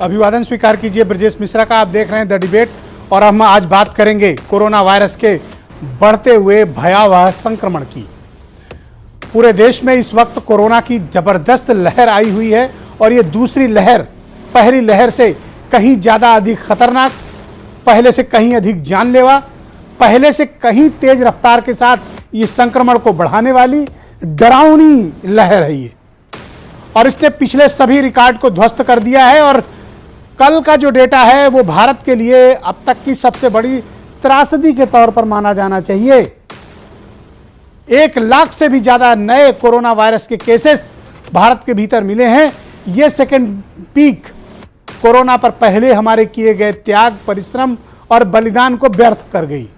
अभिवादन स्वीकार कीजिए ब्रजेश मिश्रा का। आप देख रहे हैं द डिबेट और हम आज बात करेंगे कोरोना वायरस के बढ़ते हुए भयावह संक्रमण की। पूरे देश में इस वक्त कोरोना की जबरदस्त लहर आई हुई है और ये दूसरी लहर पहली लहर से कहीं ज़्यादा अधिक खतरनाक, पहले से कहीं अधिक जानलेवा, पहले से कहीं तेज रफ्तार के साथ ये संक्रमण को बढ़ाने वाली डरावनी लहर है ये, और इसने पिछले सभी रिकॉर्ड को ध्वस्त कर दिया है। और कल का जो डेटा है वो भारत के लिए अब तक की सबसे बड़ी त्रासदी के तौर पर माना जाना चाहिए। 1 लाख से भी ज्यादा नए कोरोना वायरस के केसेस भारत के भीतर मिले हैं। ये सेकेंड पीक कोरोना पर पहले हमारे किए गए त्याग, परिश्रम और बलिदान को व्यर्थ कर गई।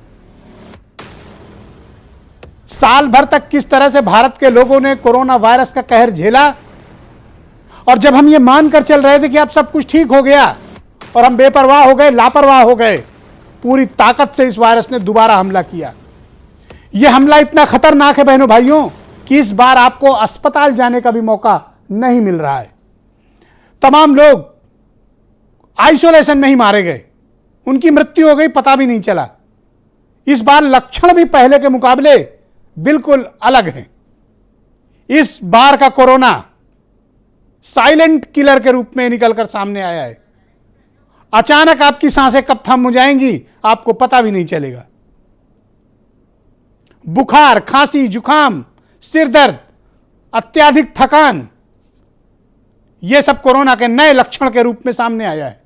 साल भर तक किस तरह से भारत के लोगों ने कोरोना वायरस का कहर झेला, और जब हम ये मानकर चल रहे थे कि अब सब कुछ ठीक हो गया और हम बेपरवाह हो गए, लापरवाह हो गए, पूरी ताकत से इस वायरस ने दोबारा हमला किया। यह हमला इतना खतरनाक है बहनों भाइयों कि इस बार आपको अस्पताल जाने का भी मौका नहीं मिल रहा है। तमाम लोग आइसोलेशन में ही मारे गए, उनकी मृत्यु हो गई, पता भी नहीं चला। इस बार लक्षण भी पहले के मुकाबले बिल्कुल अलग हैं। इस बार का कोरोना साइलेंट किलर के रूप में निकलकर सामने आया है। अचानक आपकी सांसें कब थम हो जाएंगी आपको पता भी नहीं चलेगा। बुखार, खांसी, जुकाम, सिर दर्द, अत्यधिक थकान, यह सब कोरोना के नए लक्षण के रूप में सामने आया है।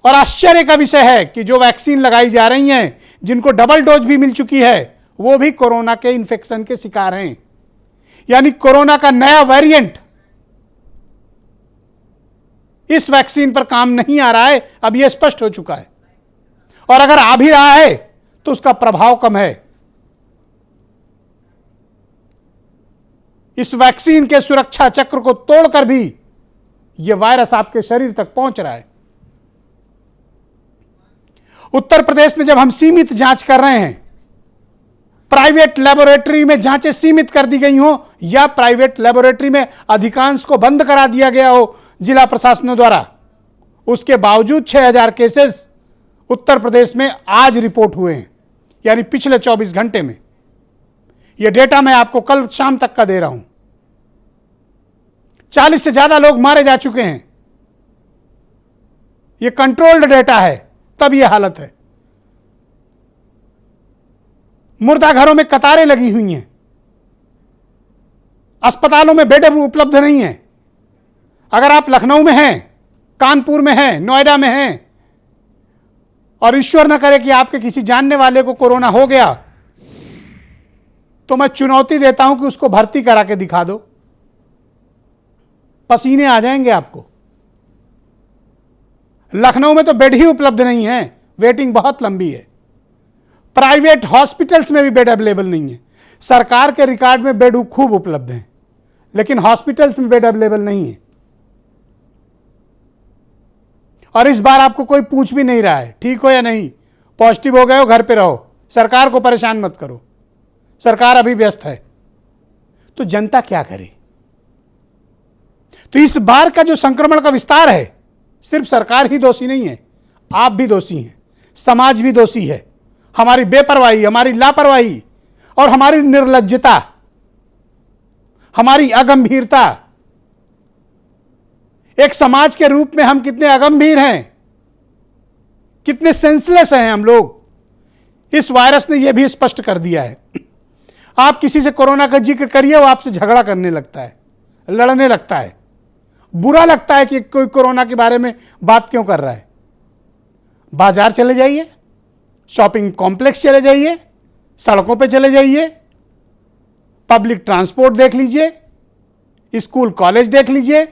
और आश्चर्य का विषय है कि जो वैक्सीन लगाई जा रही हैं, जिनको डबल डोज भी मिल चुकी है, वो भी कोरोना के इन्फेक्शन के शिकार हैं। यानी कोरोना का नया वेरिएंट इस वैक्सीन पर काम नहीं आ रहा है, अब यह स्पष्ट हो चुका है। और अगर आ भी रहा है तो उसका प्रभाव कम है। इस वैक्सीन के सुरक्षा चक्र को तोड़कर भी यह वायरस आपके शरीर तक पहुंच रहा है। उत्तर प्रदेश में जब हम सीमित जांच कर रहे हैं, प्राइवेट लेबोरेटरी में जांचें सीमित कर दी गई हो या प्राइवेट लेबोरेटरी में अधिकांश को बंद करा दिया गया हो जिला प्रशासनों द्वारा, उसके बावजूद 6000 केसेस उत्तर प्रदेश में आज रिपोर्ट हुए हैं, यानी पिछले 24 घंटे में। यह डेटा मैं आपको कल शाम तक का दे रहा हूं। 40 से ज्यादा लोग मारे जा चुके हैं। यह कंट्रोल्ड डेटा है, तब यह हालत है। मुर्दा घरों में कतारें लगी हुई हैं, अस्पतालों में बेड उपलब्ध नहीं है। अगर आप लखनऊ में हैं, कानपुर में हैं, नोएडा में हैं, और ईश्वर न करे कि आपके किसी जानने वाले को कोरोना हो गया, तो मैं चुनौती देता हूं कि उसको भर्ती करा के दिखा दो, पसीने आ जाएंगे आपको। लखनऊ में तो बेड ही उपलब्ध नहीं है, वेटिंग बहुत लंबी है। प्राइवेट हॉस्पिटल्स में भी बेड अवेलेबल नहीं है। सरकार के रिकॉर्ड में बेड खूब उपलब्ध हैं, लेकिन हॉस्पिटल्स में बेड अवेलेबल नहीं है। और इस बार आपको कोई पूछ भी नहीं रहा है ठीक हो या नहीं, पॉजिटिव हो गए हो घर पे रहो, सरकार को परेशान मत करो, सरकार अभी व्यस्त है। तो जनता क्या करे? तो इस बार का जो संक्रमण का विस्तार है, सिर्फ सरकार ही दोषी नहीं है, आप भी दोषी हैं, समाज भी दोषी है। हमारी बेपरवाही, हमारी लापरवाही और हमारी निर्लज्जता, हमारी अगंभीरता। एक समाज के रूप में हम कितने अगंभीर हैं, कितने सेंसलेस हैं हम लोग, इस वायरस ने यह भी स्पष्ट कर दिया है। आप किसी से कोरोना का जिक्र करिए, वो आपसे झगड़ा करने लगता है, लड़ने लगता है, बुरा लगता है कि कोई कोरोना के बारे में बात क्यों कर रहा है। बाजार चले जाइए, शॉपिंग कॉम्प्लेक्स चले जाइए, सड़कों पे चले जाइए, पब्लिक ट्रांसपोर्ट देख लीजिए, स्कूल कॉलेज देख लीजिए,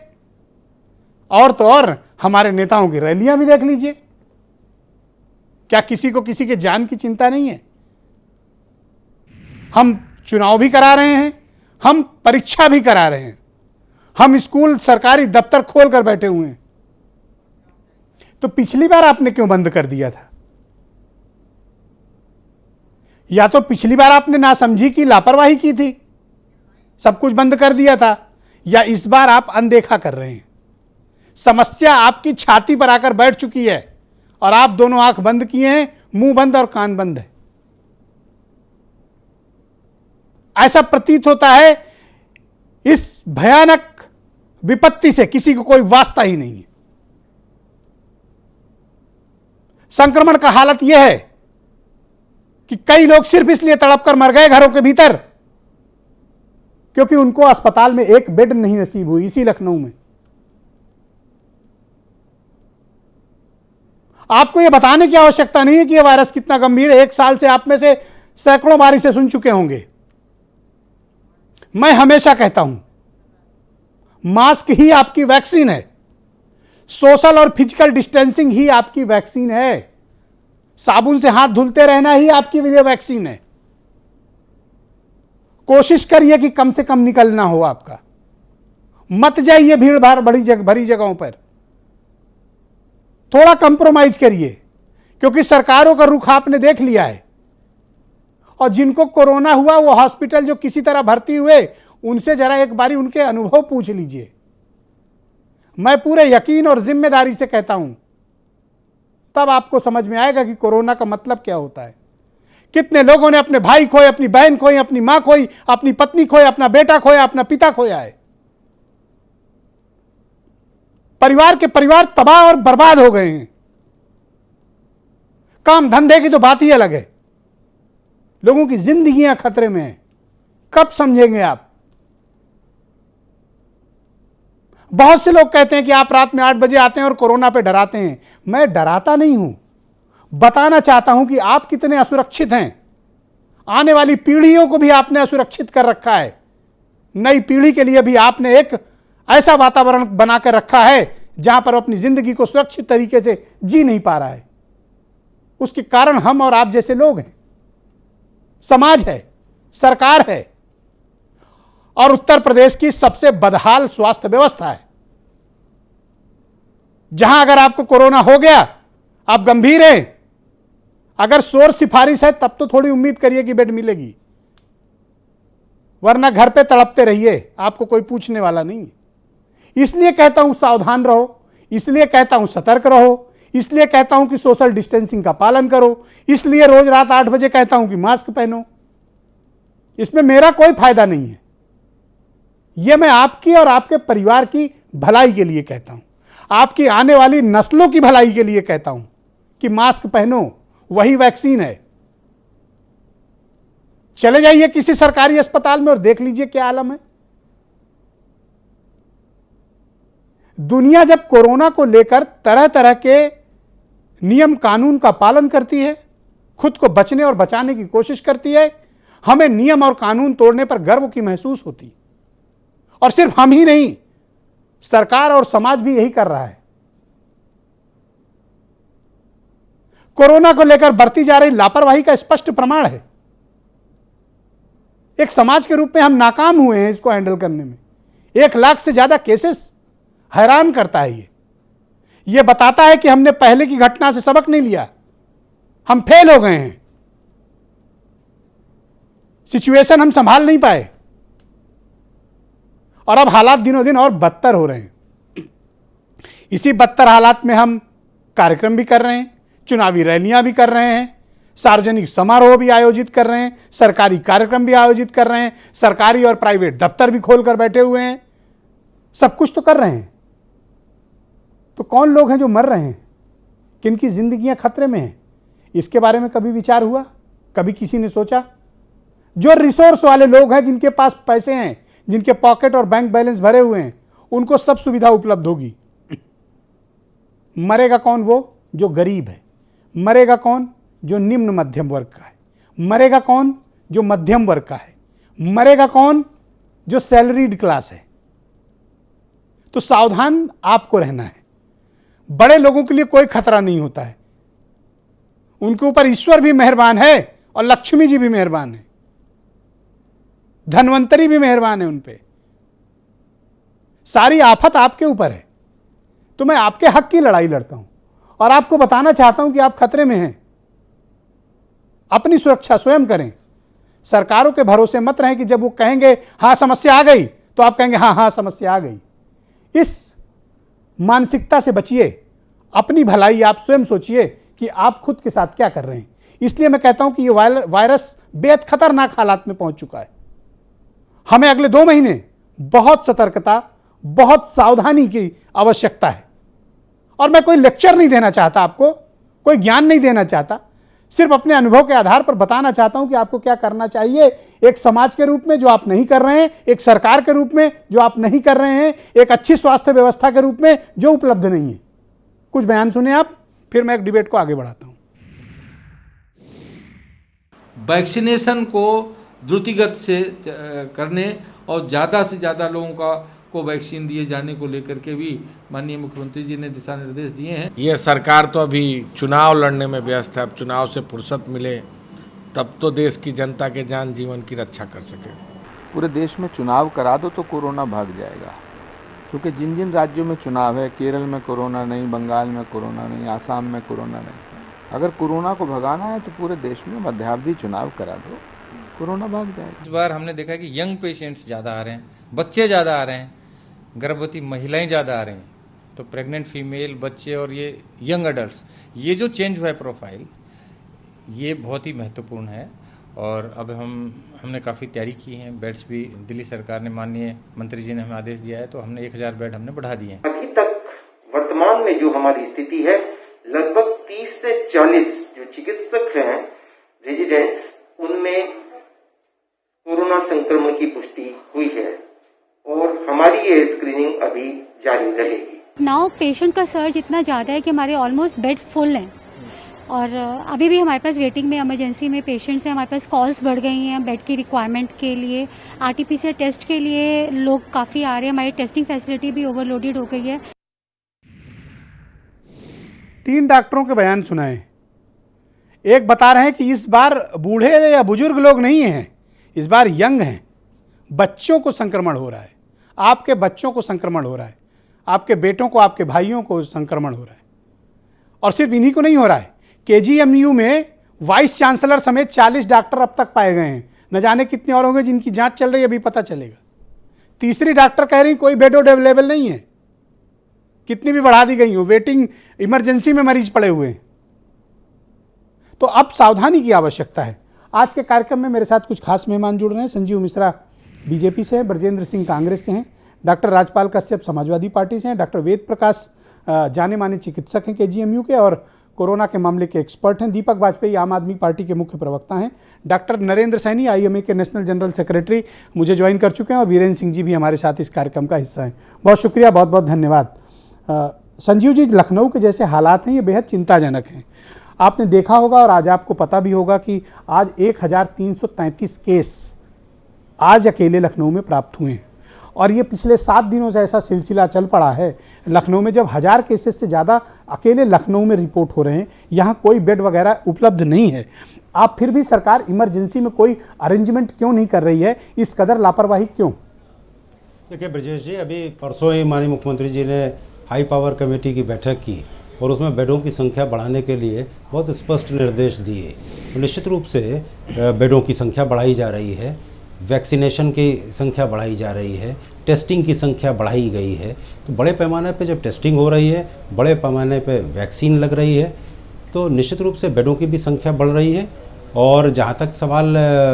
और तो और हमारे नेताओं की रैलियां भी देख लीजिए। क्या किसी को किसी के जान की चिंता नहीं है? हम चुनाव भी करा रहे हैं, हम परीक्षा भी करा रहे हैं, हम स्कूल सरकारी दफ्तर खोल कर बैठे हुए हैं। तो पिछली बार आपने क्यों बंद कर दिया था? या तो पिछली बार आपने नासमझी की, लापरवाही की थी, सब कुछ बंद कर दिया था, या इस बार आप अनदेखा कर रहे हैं। समस्या आपकी छाती पर आकर बैठ चुकी है और आप दोनों आंख बंद किए हैं, मुंह बंद और कान बंद है। ऐसा प्रतीत होता है इस भयानक विपत्ति से किसी को कोई वास्ता ही नहीं है। संक्रमण का हालत यह है कि कई लोग सिर्फ इसलिए तड़प कर मर गए घरों के भीतर क्योंकि उनको अस्पताल में एक बेड नहीं नसीब हुई। इसी लखनऊ में आपको यह बताने की आवश्यकता नहीं है कि यह वायरस कितना गंभीर है। 1 साल से आप में से सैकड़ों बार इसे सुन चुके होंगे। मैं हमेशा कहता हूं, मास्क ही आपकी वैक्सीन है, सोशल और फिजिकल डिस्टेंसिंग ही आपकी वैक्सीन है, साबुन से हाथ धुलते रहना ही आपकी वैक्सीन है। कोशिश करिए कि कम से कम निकलना हो आपका, मत जाइए भीड़ भाड़ भरी जगहों पर, थोड़ा कंप्रोमाइज करिए क्योंकि सरकारों का रुख आपने देख लिया है। और जिनको कोरोना हुआ वो हॉस्पिटल जो किसी तरह भर्ती हुए, उनसे जरा एक बारी उनके अनुभव पूछ लीजिए। मैं पूरे यकीन और जिम्मेदारी से कहता हूं, तब आपको समझ में आएगा कि कोरोना का मतलब क्या होता है। कितने लोगों ने अपने भाई खोए, अपनी बहन खोई, अपनी मां खोई, अपनी पत्नी खोई, अपना बेटा खोया, अपना पिता खोया है। परिवार के परिवार तबाह और बर्बाद हो गए हैं। काम धंधे की तो बात ही अलग है, लोगों की जिंदगियां खतरे में हैं। कब समझेंगे आप? बहुत से लोग कहते हैं कि आप रात में 8 बजे आते हैं और कोरोना पे डराते हैं। मैं डराता नहीं हूं, बताना चाहता हूं कि आप कितने असुरक्षित हैं। आने वाली पीढ़ियों को भी आपने असुरक्षित कर रखा है। नई पीढ़ी के लिए भी आपने एक ऐसा वातावरण बनाकर रखा है जहां पर अपनी जिंदगी को सुरक्षित तरीके से जी नहीं पा रहा है। उसके कारण हम और आप जैसे लोग हैं, समाज है, सरकार है और उत्तर प्रदेश की सबसे बदहाल स्वास्थ्य व्यवस्था है। जहां अगर आपको कोरोना हो गया, आप गंभीर हैं, अगर शोर सिफारिश है तब तो थोड़ी उम्मीद करिए कि बेड मिलेगी, वरना घर पे तड़पते रहिए, आपको कोई पूछने वाला नहीं है। इसलिए कहता हूं सावधान रहो, इसलिए कहता हूं सतर्क रहो, इसलिए कहता हूं कि सोशल डिस्टेंसिंग का पालन करो, इसलिए रोज रात 8 बजे कहता हूं कि मास्क पहनो। इसमें मेरा कोई फायदा नहीं है, यह मैं आपकी और आपके परिवार की भलाई के लिए कहता हूं, आपकी आने वाली नस्लों की भलाई के लिए कहता हूं कि मास्क पहनो, वही वैक्सीन है। चले जाइए किसी सरकारी अस्पताल में और देख लीजिए क्या आलम है। दुनिया जब कोरोना को लेकर तरह तरह के नियम कानून का पालन करती है, खुद को बचने और बचाने की कोशिश करती है, हमें नियम और कानून तोड़ने पर गर्व की महसूस होती। और सिर्फ हम ही नहीं, सरकार और समाज भी यही कर रहा है। कोरोना को लेकर बरती जा रही लापरवाही का स्पष्ट प्रमाण है। एक समाज के रूप में हम नाकाम हुए हैं इसको हैंडल करने में। 1 लाख से ज्यादा केसेस, हैरान करता है ये बताता है कि हमने पहले की घटना से सबक नहीं लिया, हम फेल हो गए हैं, सिचुएशन हम संभाल नहीं पाए और अब हालात दिनों दिन और बदतर हो रहे हैं। इसी बदतर हालात में हम कार्यक्रम भी कर रहे हैं, चुनावी रैलियां भी कर रहे हैं, सार्वजनिक समारोह भी आयोजित कर रहे हैं, सरकारी कार्यक्रम भी आयोजित कर रहे हैं, सरकारी और प्राइवेट दफ्तर भी खोलकर बैठे हुए हैं, सब कुछ तो कर रहे हैं। तो कौन लोग हैं जो मर रहे हैं, किनकी जिंदगियां खतरे में हैं, इसके बारे में कभी विचार हुआ? कभी किसी ने सोचा? जो रिसोर्स वाले लोग हैं, जिनके पास पैसे हैं, जिनके पॉकेट और बैंक बैलेंस भरे हुए हैं, उनको सब सुविधा उपलब्ध होगी। मरेगा कौन? वो जो गरीब है। मरेगा कौन? जो निम्न मध्यम वर्ग का है। मरेगा कौन? जो मध्यम वर्ग का है। मरेगा कौन? जो सैलरीड क्लास है। तो सावधान आपको रहना है। बड़े लोगों के लिए कोई खतरा नहीं होता है, उनके ऊपर ईश्वर भी मेहरबान है और लक्ष्मी जी भी मेहरबान है, धन्वंतरी भी मेहरबान है उन पे। सारी आफत आपके ऊपर है। तो मैं आपके हक की लड़ाई लड़ता हूं और आपको बताना चाहता हूं कि आप खतरे में हैं। अपनी सुरक्षा स्वयं करें। सरकारों के भरोसे मत रहें कि जब वो कहेंगे हां समस्या आ गई, तो आप कहेंगे हां हां समस्या आ गई। इस मानसिकता से बचिए, अपनी भलाई आप स्वयं सोचिए कि आप खुद के साथ क्या कर रहे हैं। इसलिए मैं कहता हूं कि यह वायरस बेहद खतरनाक हालात में पहुंच चुका है। हमें अगले 2 महीने बहुत सतर्कता, बहुत सावधानी की आवश्यकता है। और मैं कोई लेक्चर नहीं देना चाहता, आपको कोई ज्ञान नहीं देना चाहता, सिर्फ अपने अनुभव के आधार पर बताना चाहता हूं कि आपको क्या करना चाहिए एक समाज के रूप में जो आप नहीं कर रहे हैं, एक सरकार के रूप में जो आप नहीं कर रहे हैं, एक अच्छी स्वास्थ्य व्यवस्था के रूप में जो उपलब्ध नहीं है। कुछ बयान सुने आप, फिर मैं एक डिबेट को आगे बढ़ाता हूं। वैक्सीनेशन को द्रुतिगत से करने और ज़्यादा से ज़्यादा लोगों को वैक्सीन दिए जाने को लेकर के भी माननीय मुख्यमंत्री जी ने दिशा निर्देश दिए हैं। ये सरकार तो अभी चुनाव लड़ने में व्यस्त है। अब चुनाव से फुर्सत मिले तब तो देश की जनता के जान जीवन की रक्षा कर सके। पूरे देश में चुनाव करा दो तो कोरोना भाग जाएगा, क्योंकि जिन जिन राज्यों में चुनाव है, केरल में कोरोना नहीं, बंगाल में कोरोना नहीं, आसाम में कोरोना नहीं, अगर कोरोना को भगाना है तो पूरे देश में मध्यावधि चुनाव करा दो, कोरोना भाग जाएगा। इस बार हमने देखा कि यंग पेशेंट्स ज़्यादा आ रहे हैं, बच्चे ज़्यादा आ रहे हैं, गर्भवती महिलाएं ज़्यादा आ रही हैं, तो प्रेग्नेंट फीमेल, बच्चे और ये यंग अडल्ट्स, ये जो चेंज हुआ है प्रोफाइल, ये बहुत ही महत्वपूर्ण है। और अब हमने काफ़ी तैयारी की है। बेड्स भी दिल्ली सरकार ने, माननीय मंत्री जी ने हमें आदेश दिया है, तो हमने 1000 बेड हमने बढ़ा दिए हैं। अभी तक वर्तमान में जो हमारी स्थिति है, लगभग 30 से 40 जो चिकित्सक हैं रेजिडेंट्स, उनमें कोरोना संक्रमण की पुष्टि हुई है और हमारी ये स्क्रीनिंग अभी जारी रहेगी। नाउ पेशेंट का सर्ज इतना ज़्यादा है कि हमारे ऑलमोस्ट बेड फुल हैं और अभी भी हमारे पास वेटिंग में इमरजेंसी में पेशेंट्स हैं। हमारे पास कॉल्स बढ़ गई हैं बेड की रिक्वायरमेंट के लिए, आरटीपीसीआर टेस्ट के लिए लोग काफ़ी आ रहे हैं। हमारी टेस्टिंग फैसिलिटी भी ओवरलोडेड हो गई है। 3 डॉक्टरों के बयान सुनाए। एक बता रहे हैं कि इस बार बूढ़े या बुजुर्ग लोग नहीं हैं, इस बार यंग हैं, बच्चों को संक्रमण हो रहा है, आपके बच्चों को संक्रमण हो रहा है, आपके बेटों को, आपके भाइयों को संक्रमण हो रहा है। और सिर्फ इन्हीं को नहीं हो रहा है, केजीएमयू में वाइस चांसलर समेत 40 डॉक्टर अब तक पाए गए हैं। न जाने कितने और होंगे जिनकी जांच चल रही है, अभी पता चलेगा। तीसरी डॉक्टर कह रही कोई बेड अवेलेबल नहीं है, कितनी भी बढ़ा दी गई हो, वेटिंग इमरजेंसी में मरीज पड़े हुए हैं। तो अब सावधानी की आवश्यकता है। आज के कार्यक्रम में मेरे साथ कुछ खास मेहमान जुड़ रहे हैं। संजीव मिश्रा बीजेपी से हैं, ब्रजेंद्र सिंह कांग्रेस से हैं, डॉक्टर राजपाल कश्यप समाजवादी पार्टी से हैं, डॉक्टर वेद प्रकाश जाने माने चिकित्सक हैं केजीएमयू के और कोरोना के मामले के एक्सपर्ट हैं, दीपक वाजपेयी आम आदमी पार्टी के मुख्य प्रवक्ता हैं, डॉक्टर नरेंद्र सैनी आईएमए के नेशनल जनरल सेक्रेटरी मुझे ज्वाइन कर चुके हैं और वीरेंद्र सिंह जी भी हमारे साथ इस कार्यक्रम का हिस्सा हैं। बहुत शुक्रिया, बहुत बहुत धन्यवाद। संजीव जी, लखनऊ के जैसे हालात हैं ये बेहद चिंताजनक हैं। आपने देखा होगा और आज आपको पता भी होगा कि आज 1333 केस आज अकेले लखनऊ में प्राप्त हुए हैं और ये पिछले 7 दिनों से ऐसा सिलसिला चल पड़ा है लखनऊ में, जब 1000 केसेस से ज़्यादा अकेले लखनऊ में रिपोर्ट हो रहे हैं। यहाँ कोई बेड वगैरह उपलब्ध नहीं है। आप फिर भी सरकार इमरजेंसी में कोई अरेंजमेंट क्यों नहीं कर रही है? इस कदर लापरवाही क्यों? देखिए ब्रजेश जी, अभी परसों ही माननीय मुख्यमंत्री जी ने हाई पावर कमेटी की बैठक की और उसमें बेडों की संख्या बढ़ाने के लिए बहुत स्पष्ट निर्देश दिए। तो निश्चित रूप से बेडों की संख्या बढ़ाई जा रही है, वैक्सीनेशन की संख्या बढ़ाई जा रही है, टेस्टिंग की संख्या बढ़ाई गई है। तो बड़े पैमाने पे जब टेस्टिंग हो रही है, बड़े पैमाने पे वैक्सीन लग रही है, तो निश्चित रूप से बेडों की भी संख्या बढ़ रही है। और जहाँ तक सवाल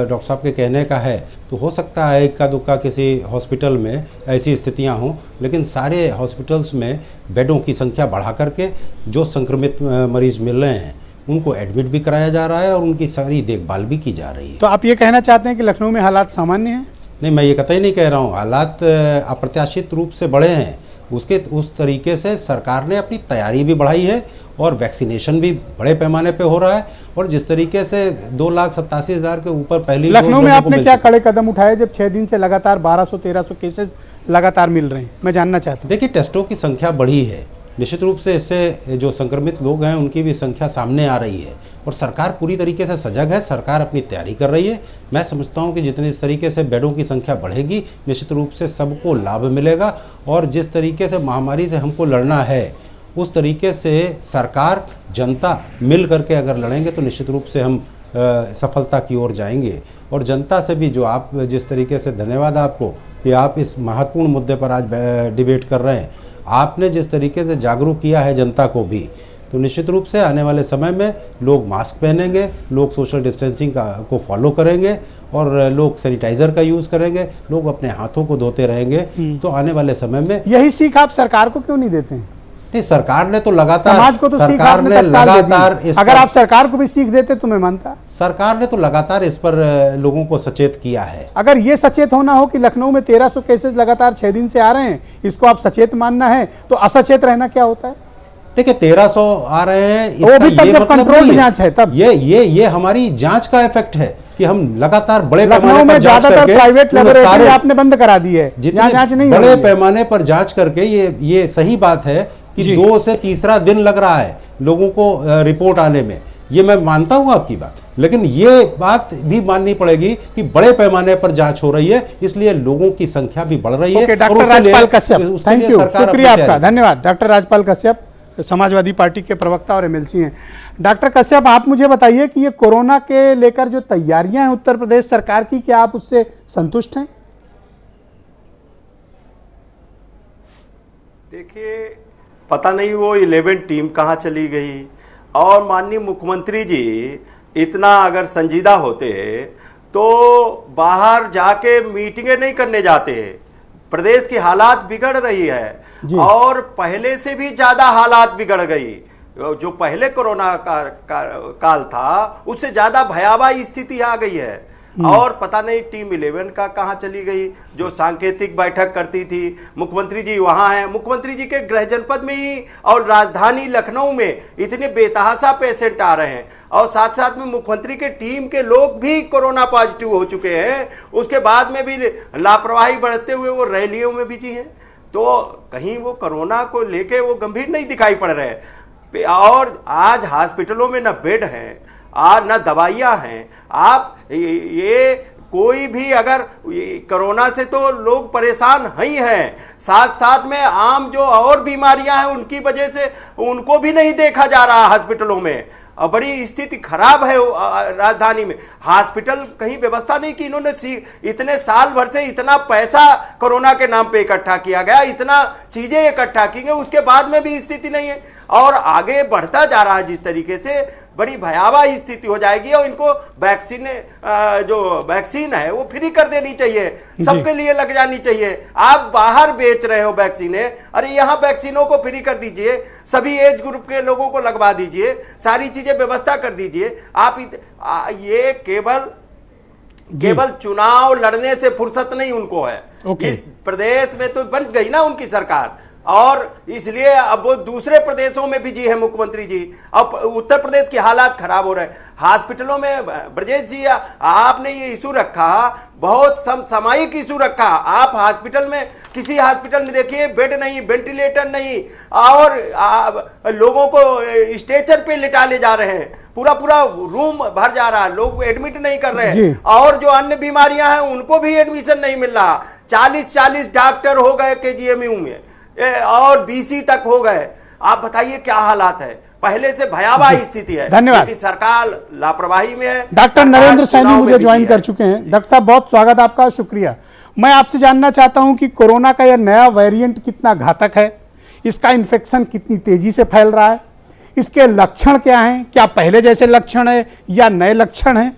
डॉक्टर साहब के कहने का है, तो हो सकता है इक्का दुक्का किसी हॉस्पिटल में ऐसी स्थितियाँ हों, लेकिन सारे हॉस्पिटल्स में बेडों की संख्या बढ़ा करके जो संक्रमित मरीज़ मिल रहे हैं उनको एडमिट भी कराया जा रहा है और उनकी सारी देखभाल भी की जा रही है। तो आप ये कहना चाहते हैं कि लखनऊ में हालात सामान्य हैं? नहीं, मैं ये कतई नहीं कह रहा हूँ। हालात अप्रत्याशित रूप से बढ़े हैं, उस तरीके से सरकार ने अपनी तैयारी भी बढ़ाई है और वैक्सीनेशन भी बड़े पैमाने पे हो रहा है। और जिस तरीके से 2,87,000 के ऊपर पहली लखनऊ में आपने क्या कड़े कदम उठाए जब 6 दिन से लगातार 1200-1300 केसेस लगातार मिल रहे हैं? मैं जानना चाहता हूँ। देखिए, टेस्टों की संख्या बढ़ी है, निश्चित रूप से इससे जो संक्रमित लोग हैं उनकी भी संख्या सामने आ रही है और सरकार पूरी तरीके से सजग है, सरकार अपनी तैयारी कर रही है। मैं समझता हूं कि जितनी इस तरीके से बेडों की संख्या बढ़ेगी, निश्चित रूप से सबको लाभ मिलेगा और जिस तरीके से महामारी से हमको लड़ना है उस तरीके से सरकार जनता मिल करके अगर लड़ेंगे तो निश्चित रूप से हम सफलता की ओर जाएंगे। और जनता से भी जो आप जिस तरीके से, धन्यवाद आपको कि आप इस महत्वपूर्ण मुद्दे पर आज डिबेट कर रहे हैं। आपने जिस तरीके से जागरूक किया है जनता को भी, तो निश्चित रूप से आने वाले समय में लोग मास्क पहनेंगे, लोग सोशल डिस्टेंसिंग को फॉलो करेंगे और लोग सैनिटाइजर का यूज़ करेंगे, लोग अपने हाथों को धोते रहेंगे। तो आने वाले समय में यही सीख आप सरकार को क्यों नहीं देते हैं? नहीं, सरकार ने तो लगातार, समाज को तो सीख सरकार आपने ने तत्काल दे दी। लगातार इस अगर पर, आप सरकार को भी सीख देते तो मैं मानता। सरकार ने तो लगातार इस पर लोगों को सचेत किया है। अगर ये सचेत होना हो कि लखनऊ में 1300 केसेस लगातार 6 दिन से आ रहे हैं, इसको आप सचेत मानना है, तो असचेत रहना क्या होता है? देखिए 1300 आ रहे हैं, वो भी इसका तब ये जब मतलब कंट्रोल नहीं जांच है तब। ये हमारी जांच का इफेक्ट है कि हम लगातार बड़े लखनऊ पैमाने में पर जांच ज्यादातर करके प्राइवेट उन लेबोरेटरी सारे आपने बंद करा दी है, जहां जांच नहीं हो बड़े रही है। पैमाने पर जांच करके ये सही बात है कि जी। 2 से तीसरा दिन लग रहा है लोगों को रिपोर्ट आने में, ये मैं मानता हूं आपकी बात, लेकिन ये बात भी माननी पड़ेगी कि बड़े पैमाने पर जांच हो रही है, इसलिए लोगों की संख्या भी बढ़ रही है। ओके, और डॉक्टर उसके लिए- राजपाल कश्यप, उसके थैंक लिए यू, सरकार शुक्रिया अपनी आपका, तैयारी- धन्यवाद। डॉक्टर राजपाल कश्यप समाजवादी पार्टी के प्रवक्ता और एमएलसी हैं। डॉक्टर कश्यप, आप मुझे बताइए कि ये कोरोना के लेकर जो तैयारियां हैं उत्तर प्रदेश सरकार की, क्या आप उससे संतुष्ट हैं? देखिए, पता नहीं वो 11 टीम कहाँ चली गई, और माननीय मुख्यमंत्री जी इतना अगर संजीदा होते तो बाहर जाके मीटिंगें नहीं करने जाते। प्रदेश की हालात बिगड़ रही है और पहले से भी ज्यादा हालात बिगड़ गई। जो पहले कोरोना का काल था उससे ज्यादा भयावह स्थिति आ गई है। और पता नहीं टीम 11 का कहाँ चली गई जो सांकेतिक बैठक करती थी। मुख्यमंत्री जी वहां हैं, मुख्यमंत्री जी के गृह जनपद में ही और राजधानी लखनऊ में इतने बेतहाशा पेशेंट आ रहे हैं, और साथ साथ में मुख्यमंत्री के टीम के लोग भी कोरोना पॉजिटिव हो चुके हैं। उसके बाद में भी लापरवाही बढ़ते हुए वो रैलियों में बिजी हैं, तो कहीं वो कोरोना को लेके वो गंभीर नहीं दिखाई पड़ रहे। और आज हॉस्पिटलों में न बेड हैं, न दवाइयाँ हैं। आप ये कोई भी अगर कोरोना से तो लोग परेशान ही हैं, साथ साथ में आम जो और बीमारियां हैं उनकी वजह से उनको भी नहीं देखा जा रहा हॉस्पिटलों में। और बड़ी स्थिति खराब है राजधानी में। हॉस्पिटल कहीं व्यवस्था नहीं की। इन्होंने इतने साल भर से इतना पैसा कोरोना के नाम पे इकट्ठा किया गया, इतना चीजें इकट्ठा की गई, उसके बाद में भी स्थिति नहीं है। और आगे बढ़ता जा रहा है जिस तरीके से, बड़ी भयावह स्थिति हो जाएगी। और इनको वैक्सीन जो वैक्सीन है वो फ्री कर देनी चाहिए, सबके लिए लग जानी चाहिए। आप बाहर बेच रहे हो वैक्सीनें, अरे यहाँ वैक्सीनों को फ्री कर दीजिए, सभी एज ग्रुप के लोगों को लगवा दीजिए, सारी चीजें व्यवस्था कर दीजिए। आप ये केवल चुनाव लड़ने से फुर्सत नहीं उनको है। इस प्रदेश में तो बन गई ना उनकी सरकार, और इसलिए अब वो दूसरे प्रदेशों में भी जी है मुख्यमंत्री जी। अब उत्तर प्रदेश की हालात खराब हो रहे हैं हॉस्पिटलों में। ब्रजेश जी, आपने ये इशू रखा, बहुत सामयिक इशू रखा। आप हॉस्पिटल में, किसी हॉस्पिटल में देखिए बेड नहीं, वेंटिलेटर नहीं, और लोगों को स्ट्रेचर पे लिटा ले जा रहे हैं, पूरा रूम भर जा रहा है, लोग एडमिट नहीं कर रहे हैं। और जो अन्य बीमारियां हैं उनको भी एडमिशन नहीं मिल रहा। 40 डॉक्टर हो गए केजीएमयू में, और बीसी तक हो गए। आप बताइए क्या हालात है। पहले से भयावह स्थिति है। धन्यवाद। सरकार लापरवाही में है। डॉक्टर नरेंद्र सैनी मुझे ज्वाइन कर चुके हैं। डॉक्टर साहब, बहुत स्वागत आपका, शुक्रिया। मैं आपसे जानना चाहता हूं कि कोरोना का यह नया वेरिएंट कितना घातक है, इसका इन्फेक्शन कितनी तेजी से फैल रहा है, इसके लक्षण क्या हैं, क्या पहले जैसे लक्षण है या नए लक्षण हैं,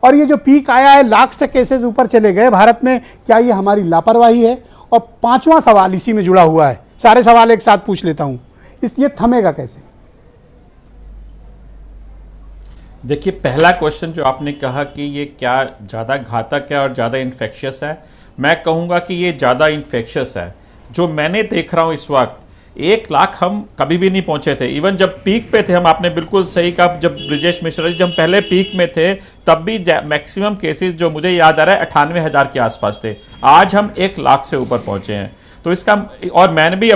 और ये जो पीक आया है, लाख से केसेस ऊपर चले गए भारत में, क्या ये हमारी लापरवाही है? और 5वां सवाल इसी में जुड़ा हुआ है, सारे सवाल एक साथ पूछ लेता हूं, ये थमेगा कैसे? देखिए, पहला क्वेश्चन जो आपने कहा कि ये क्या ज़्यादा घातक है और ज़्यादा इन्फेक्शियस है, मैं कहूँगा कि ये ज़्यादा इन्फेक्शियस है। जो मैंने देख रहा हूँ इस वक्त, 1 लाख हम कभी भी नहीं पहुंचे थे। इवन जब पीक पे थे हम, आपने बिल्कुल सही कहा, जब ब्रिजेश मिश्रा जी जब पहले पीक में थे तब भी मैक्सिमम केसेस जो मुझे याद आ रहा है 98,000 के आसपास थे। आज हम 1 लाख से ऊपर पहुंचे हैं। तो इसका, और मैंने भी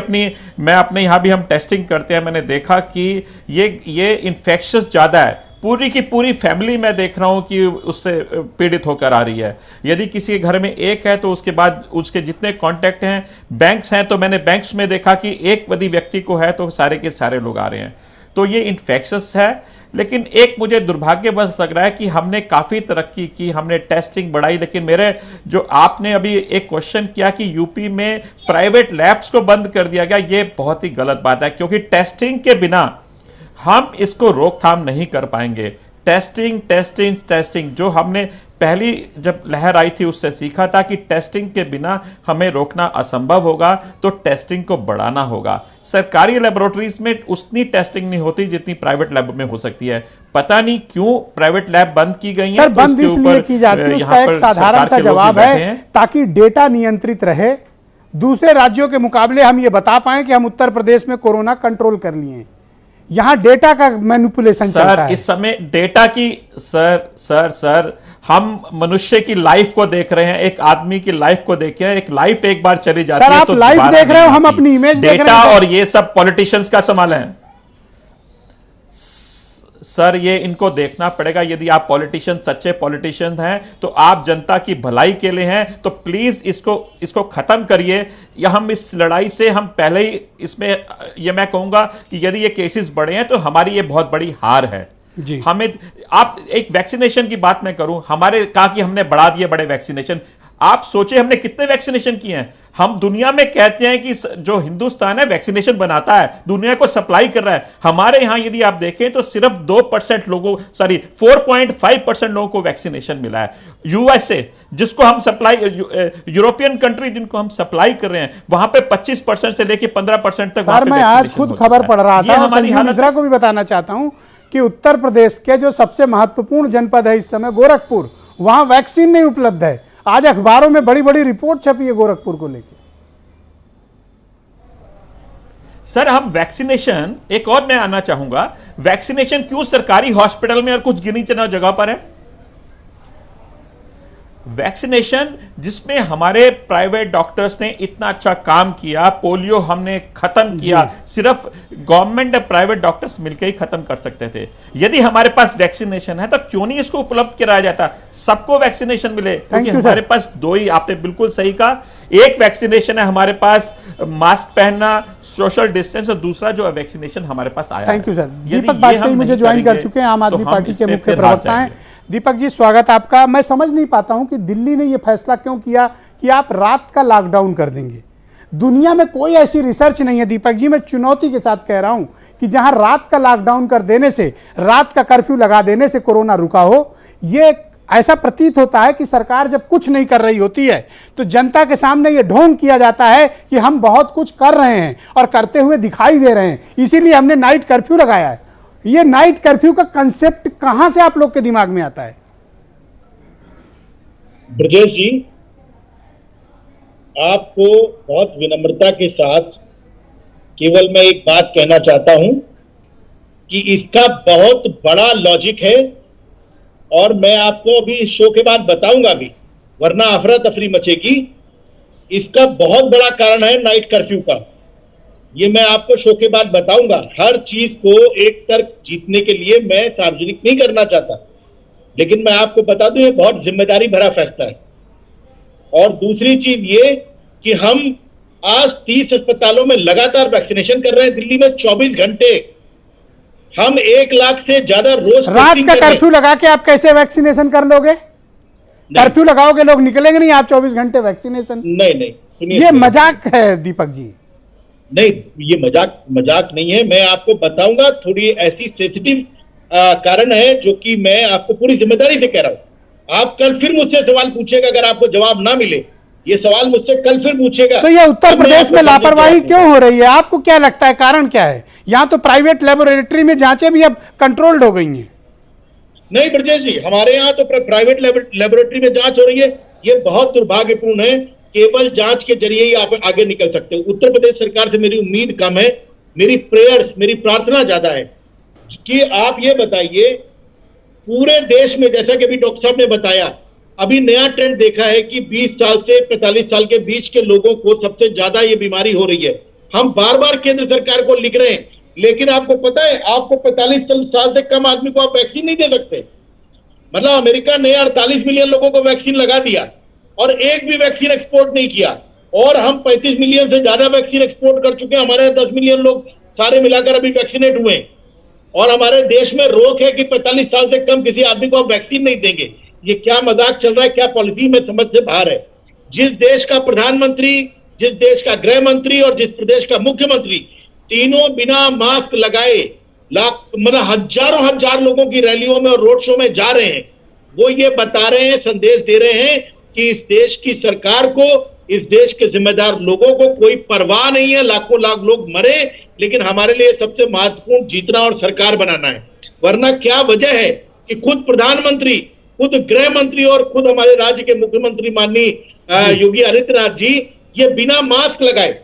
मैं अपने यहाँ भी हम टेस्टिंग करते हैं, मैंने देखा कि ये इन्फेक्शियस ज़्यादा है। पूरी की पूरी फैमिली मैं देख रहा हूँ कि उससे पीड़ित होकर आ रही है। यदि किसी के घर में एक है तो उसके बाद उसके जितने कांटेक्ट हैं, बैंक्स हैं तो मैंने बैंक्स में देखा कि एक यदि व्यक्ति को है तो सारे के सारे लोग आ रहे हैं। तो ये इन्फेक्शस है। लेकिन एक मुझे दुर्भाग्यवश लग रहा है कि हमने काफ़ी तरक्की की, हमने टेस्टिंग बढ़ाई, लेकिन मेरे जो आपने अभी एक क्वेश्चन किया कि यूपी में प्राइवेट लैब्स को बंद कर दिया गया, ये बहुत ही गलत बात है, क्योंकि टेस्टिंग के बिना हम इसको रोकथाम नहीं कर पाएंगे। टेस्टिंग टेस्टिंग टेस्टिंग, जो हमने पहली जब लहर आई थी उससे सीखा था कि टेस्टिंग के बिना हमें रोकना असंभव होगा, तो टेस्टिंग को बढ़ाना होगा। सरकारी लेबोरेटरीज में उतनी टेस्टिंग नहीं होती जितनी प्राइवेट लैब में हो सकती है। पता नहीं क्यों प्राइवेट लैब बंद की गई हैं। बंद इसलिए की जाती है, उसका एक साधारण सा जवाब है ताकि डेटा नियंत्रित रहे, दूसरे राज्यों के मुकाबले हम ये बता पाएं कि हम उत्तर प्रदेश में कोरोना कंट्रोल कर लिए हैं। यहां डेटा का मैनिपुलेशन चलता है। इस समय डेटा की सर हम मनुष्य की लाइफ को देख रहे हैं, एक आदमी की लाइफ को देख रहे हैं। एक लाइफ एक बार चली जाती है, आप तो लाइफ देख रहे हो, हम अपनी इमेज देख रहे हैं। डेटा और ये सब पॉलिटिशियंस का संभाल है सर, ये इनको देखना पड़ेगा। यदि आप पॉलिटिशियन सच्चे पॉलिटिशियन हैं तो आप जनता की भलाई के लिए हैं, तो प्लीज इसको खत्म करिए। या हम इस लड़ाई से हम पहले ही इसमें ये मैं कहूंगा कि यदि ये केसेस बढ़े हैं तो हमारी ये बहुत बड़ी हार है जी। हमें आप एक वैक्सीनेशन की बात मैं करूं, हमारे कहा कि हमने बढ़ा दिए बड़े वैक्सीनेशन। आप सोचे हमने कितने वैक्सीनेशन किए हैं। हम दुनिया में कहते हैं कि जो हिंदुस्तान है वैक्सीनेशन बनाता है, दुनिया को सप्लाई कर रहा है। हमारे यहां यदि आप देखें तो सिर्फ 2% लोगों 4.5% लोगों को वैक्सीनेशन मिला है। यूएसए जिसको हम सप्लाई, यूरोपियन कंट्री जिनको हम सप्लाई कर रहे हैं, वहां पे 25% से लेकर 15% तक। सर मैं आज खुद खबर पढ़ रहा था, संजीव मिश्रा को भी बताना चाहता हूं कि उत्तर प्रदेश के जो सबसे महत्वपूर्ण जनपद है इस समय गोरखपुर, वहां वैक्सीन नहीं उपलब्ध है। आज अखबारों में बड़ी बड़ी रिपोर्ट छपी है गोरखपुर को लेकर। सर हम वैक्सीनेशन, एक और मैं आना चाहूंगा, वैक्सीनेशन क्यों सरकारी हॉस्पिटल में और कुछ गिनी चुनी जगह पर है? वैक्सीनेशन जिसमें हमारे प्राइवेट डॉक्टर्स ने इतना अच्छा काम किया, पोलियो हमने खत्म किया, सिर्फ गवर्नमेंट और प्राइवेट डॉक्टर्स मिलकर ही खत्म कर सकते थे। यदि हमारे पास वैक्सीनेशन है तो क्यों नहीं इसको उपलब्ध कराया जाता, सबको वैक्सीनेशन मिले। क्योंकि हमारे पास दो ही, आपने बिल्कुल सही कहा, एक वैक्सीनेशन है हमारे पास मास्क पहनना, सोशल डिस्टेंस, और दूसरा जो वैक्सीनेशन हमारे पास आया। Thank you sir. Deepak Bajpayee मुझे ज्वाइन कर चुके हैं, आम आदमी पार्टी के मुख्य प्रवक्ता हैं। दीपक जी स्वागत आपका। मैं समझ नहीं पाता हूं कि दिल्ली ने यह फैसला क्यों किया कि आप रात का लॉकडाउन कर देंगे। दुनिया में कोई ऐसी रिसर्च नहीं है दीपक जी, मैं चुनौती के साथ कह रहा हूं कि जहां रात का लॉकडाउन कर देने से, रात का कर्फ्यू लगा देने से कोरोना रुका हो। ये ऐसा प्रतीत होता है कि सरकार जब कुछ नहीं कर रही होती है तो जनता के सामने ये ढोंग किया जाता है कि हम बहुत कुछ कर रहे हैं और करते हुए दिखाई दे रहे हैं, इसीलिए हमने नाइट कर्फ्यू लगाया है। ये नाइट कर्फ्यू का कंसेप्ट कहां से आप लोग के दिमाग में आता है? ब्रजेश जी, आपको बहुत विनम्रता के साथ केवल मैं एक बात कहना चाहता हूं कि इसका बहुत बड़ा लॉजिक है, और मैं आपको अभी शो के बाद बताऊंगा भी, वरना अफरा तफरी मचेगी। इसका बहुत बड़ा कारण है नाइट कर्फ्यू का, ये मैं आपको शो के बाद बताऊंगा। हर चीज को एक तर्क जीतने के लिए मैं सार्वजनिक नहीं करना चाहता, लेकिन मैं आपको बता दूं ये बहुत जिम्मेदारी भरा फैसला है। और दूसरी चीज ये कि हम आज 30 अस्पतालों में लगातार वैक्सीनेशन कर रहे हैं। दिल्ली में 24 घंटे हम 1 लाख से ज्यादा रोज रात का कर्फ्यू लगा के आप कैसे वैक्सीनेशन कर लोगे? कर्फ्यू लगाओगे, लोग निकलेंगे नहीं, आप 24 घंटे वैक्सीनेशन? नहीं, ये मजाक है दीपक जी। नहीं, ये मजाक नहीं है। मैं आपको बताऊंगा, थोड़ी ऐसी सेंसिटिव कारण है जो कि मैं आपको पूरी जिम्मेदारी से कह रहा हूं। आप कल फिर मुझसे सवाल पूछेगा, अगर आपको जवाब ना मिले, ये सवाल मुझसे कल फिर पूछेगा। तो ये उत्तर प्रदेश में लापरवाही क्यों हो रही है? आपको क्या लगता है कारण क्या है? यहां तो प्राइवेट लेबोरेटरी में जांचें भी अब कंट्रोल्ड हो गई हैं। नहीं ब्रजेश जी, हमारे यहाँ तो प्राइवेट लेबोरेटरी में जांच हो रही है। ये बहुत दुर्भाग्यपूर्ण है। केवल जांच के जरिए ही आप आगे निकल सकते हो। उत्तर प्रदेश सरकार से मेरी उम्मीद कम है, मेरी प्रेयर्स, मेरी प्रार्थना ज्यादा है कि आप ये बताइए, पूरे देश में जैसा कि अभी डॉक्टर साहब ने बताया, अभी नया ट्रेंड देखा है कि 20 साल से 45 साल के बीच के लोगों को सबसे ज्यादा ये बीमारी हो रही है। हम बार बार केंद्र सरकार को लिख रहे हैं, लेकिन आपको पता है, आपको 45 साल से कम आदमी को आप वैक्सीन नहीं दे सकते। मतलब अमेरिका ने 48 मिलियन लोगों को वैक्सीन लगा दिया और एक भी वैक्सीन एक्सपोर्ट नहीं किया, और हम 35 मिलियन से ज्यादा वैक्सीन एक्सपोर्ट कर चुके हैं। हमारे 10 मिलियन लोग सारे मिलाकर अभी वैक्सीनेट हुए। और हमारे देश में रोक है कि 45 साल से कम किसी आदमी को हम वैक्सीन नहीं देंगे। ये क्या मजाक चल रहा है, क्या पॉलिसी में समझ से बाहर है। जिस देश का प्रधानमंत्री, जिस देश का गृह मंत्री और जिस प्रदेश का मुख्यमंत्री तीनों बिना मास्क लगाए मतलब हजारों हजार लोगों की रैलियों में और रोड शो में जा रहे हैं, वो ये बता रहे हैं, संदेश दे रहे हैं कि इस देश की सरकार को, इस देश के जिम्मेदार लोगों को कोई परवाह नहीं है, लाखों लाख लोग मरे, लेकिन हमारे लिए सबसे महत्वपूर्ण जीतना और सरकार बनाना है। वरना क्या वजह है कि खुद प्रधानमंत्री, खुद गृह मंत्री और खुद हमारे राज्य के मुख्यमंत्री माननीय योगी आदित्यनाथ जी ये बिना मास्क लगाए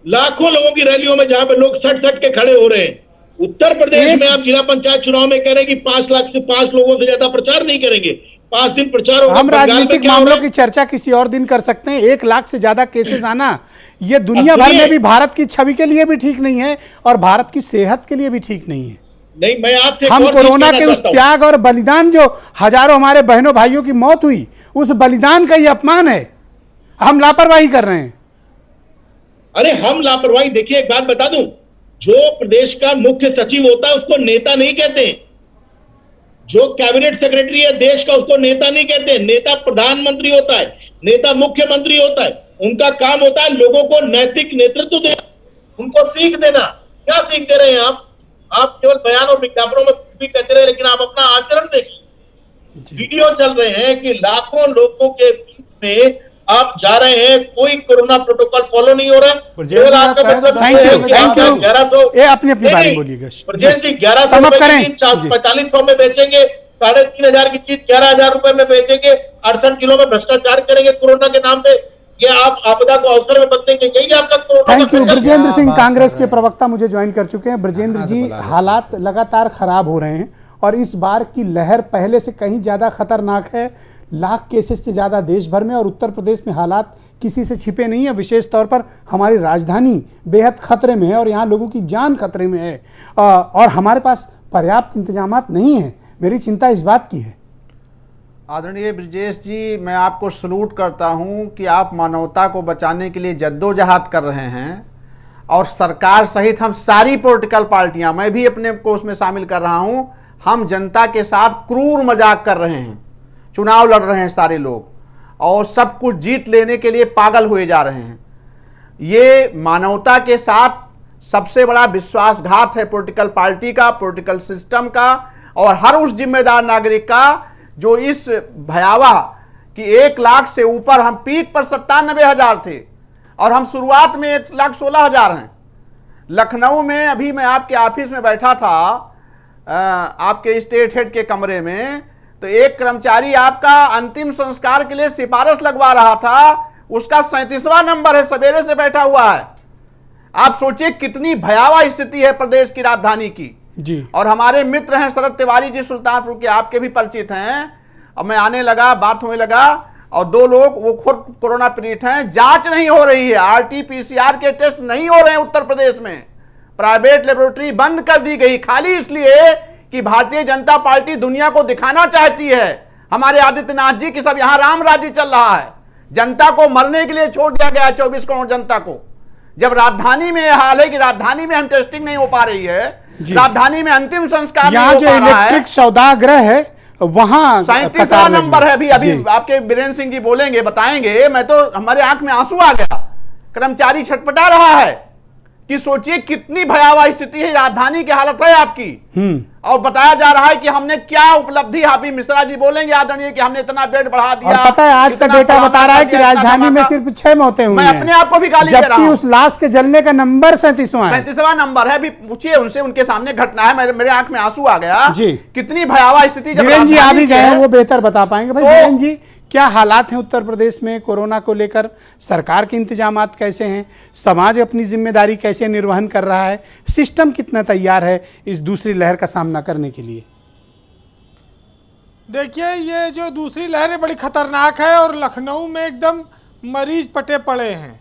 लाखों लोगों की रैलियों में, जहां पे लोग सट के खड़े हो रहे हैं। उत्तर प्रदेश में आप जिला पंचायत चुनाव में कह रहे हैं कि 5 लाख से 5 लोगों से ज्यादा प्रचार नहीं करेंगे, 5 दिन प्रचार होगा। हम राजनीतिक मामलों की चर्चा किसी और दिन कर सकते हैं। 1 लाख से ज्यादा केसेस आना ये दुनिया भर में भी भारत की छवि के लिए भी ठीक नहीं है और भारत की सेहत के लिए भी ठीक नहीं है। नहीं, मैं आपसे हम कोरोना के उस त्याग और बलिदान, जो हजारों हमारे बहनों भाइयों की मौत हुई, उस बलिदान का ये अपमान है। हम लापरवाही कर रहे हैं। अरे हम लापरवाही, देखिए एक बात बता दूं, जो प्रदेश का मुख्य सचिव होता है उसको नेता नहीं कहते। जो कैबिनेट सेक्रेटरी है देश का उसको नेता नहीं कहते। नेता प्रधानमंत्री होता है, नेता मुख्यमंत्री होता है। उनका काम होता है लोगों को नैतिक नेतृत्व देना, उनको सीख देना। क्या सीख दे रहे हैं आप केवल बयान और विज्ञापनों में कुछ भी कहते रहे, लेकिन आप अपना आचरण देखिए। वीडियो चल रहे हैं कि लाखों लोगों के बीच में आप जा रहे हैं, कोई कोरोना प्रोटोकॉल फॉलो नहीं हो रहा है। अपनी बारी बोलिएगा। ब्रजेश जी 1100 रुपए की चीज 4500 में बेचेंगे, 3500 की चीज 11,000 रुपए में बेचेंगे, 68 किलो में भ्रष्टाचार करेंगे कोरोना के नाम पे। ये आप आपदा को अवसर में बदलेंगे, यही आपका corona. Thank you. Brajendra Singh Congress के प्रवक्ता मुझे ज्वाइन कर चुके हैं। ब्रजेंद्र जी, हालात लगातार खराब हो रहे हैं और इस बार की लहर पहले से कहीं ज्यादा खतरनाक है। लाख केसेस से ज़्यादा देश भर में और उत्तर प्रदेश में हालात किसी से छिपे नहीं है। विशेष तौर पर हमारी राजधानी बेहद खतरे में है और यहाँ लोगों की जान खतरे में है और हमारे पास पर्याप्त इंतजामात नहीं है। मेरी चिंता इस बात की है। आदरणीय ब्रजेश जी, मैं आपको सलूट करता हूँ कि आप मानवता को बचाने के लिए जद्दोजहद कर रहे हैं और सरकार सहित हम सारी पॉलिटिकल पार्टियाँ, मैं भी अपने को उसमें शामिल कर रहा हूँ, हम जनता के साथ क्रूर मजाक कर रहे हैं। चुनाव लड़ रहे हैं सारे लोग और सब कुछ जीत लेने के लिए पागल हुए जा रहे हैं। ये मानवता के साथ सबसे बड़ा विश्वासघात है पॉलिटिकल पार्टी का, पॉलिटिकल सिस्टम का और हर उस जिम्मेदार नागरिक का जो इस भयावह कि 1 लाख से ऊपर, हम पीक पर 97,000 थे और हम शुरुआत में 1,16,000 हैं। लखनऊ में अभी मैं आपके ऑफिस में बैठा था, आपके स्टेट हेड के कमरे में, तो एक कर्मचारी आपका अंतिम संस्कार के लिए सिफारिश लगवा रहा था, उसका 37वां नंबर है, सवेरे से बैठा हुआ है। आप सोचिए कितनी भयावह स्थिति है प्रदेश की राजधानी की जी। और हमारे मित्र हैं शरद तिवारी जी सुल्तानपुर के, आपके भी परिचित हैं। अब मैं आने लगा, बात होने लगा और 2 लोग वो खुद कोरोना पीड़ित हैं। जांच नहीं हो रही है, RT-PCR के टेस्ट नहीं हो रहे हैं उत्तर प्रदेश में। प्राइवेट लेबोरेटरी बंद कर दी गई, खाली इसलिए कि भारतीय जनता पार्टी दुनिया को दिखाना चाहती है, हमारे आदित्यनाथ जी की सब यहां राम राज्य चल रहा है। जनता को मरने के लिए छोड़ दिया गया 24 करोड़ जनता को। जब राजधानी में यह हाल है कि राजधानी में हम टेस्टिंग नहीं हो पा रही है, राजधानी में अंतिम संस्कार नहीं हो पा रहा है। इलेक्ट्रिक सौदागृह है वहां 37वां नंबर है। अभी आपके बीरेंद्र सिंह जी बोलेंगे, बताएंगे। मैं तो, हमारे आंख में आंसू आ गया। कर्मचारी छटपटा रहा है कि सोचिए कितनी भयावह स्थिति है, राजधानी की हालत है आपकी। और बताया जा रहा है कि हमने क्या उपलब्धि, हाफिज मिश्रा जी बोलेंगे आदरणीय कि हमने इतना बेड बढ़ा दिया। और पता है आज का डेटा बता रहा है कि राजधानी में सिर्फ 6 मौतें हुई हैं। मैं अपने आप को भी गाली दे रहा हूं। जबकि उस लाश के जलने का नंबर 37वां है। 37वां नंबर है। अभी पूछिए उनसे, उनके सामने घटना है, मेरे आंख में आंसू आ गया जी। कितनी भयावह स्थिति। वीरेंद्र जी आ भी गए हैं, वो बेहतर बता पाएंगे। भाई वीरेंद्र जी, क्या हालात हैं उत्तर प्रदेश में कोरोना को लेकर? सरकार के इंतजामात कैसे हैं? समाज अपनी जिम्मेदारी कैसे निर्वहन कर रहा है? सिस्टम कितना तैयार है इस दूसरी लहर का सामना करने के लिए? देखिए, ये जो दूसरी लहर है बड़ी खतरनाक है और लखनऊ में एकदम मरीज पटे पड़े हैं।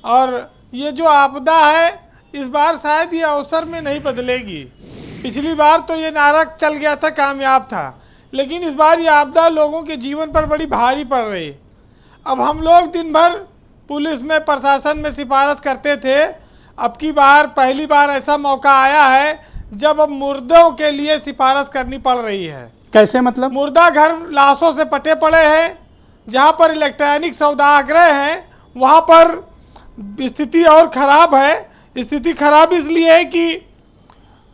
और ये जो आपदा है इस बार शायद ये अवसर में नहीं बदलेगी। पिछली बार तो ये नारा चल गया था, कामयाब था, लेकिन इस बार ये आपदा लोगों के जीवन पर बड़ी भारी पड़ रही है। अब हम लोग दिन भर पुलिस में, प्रशासन में सिफारिश करते थे। अब की बार पहली बार ऐसा मौका आया है जब अब मुर्दों के लिए सिफारिश करनी पड़ रही है। कैसे मतलब? मुर्दा घर लाशों से पटे पड़े हैं, जहां पर इलेक्ट्रॉनिक सौदागर हैं वहां पर स्थिति और खराब है। स्थिति खराब इसलिए है कि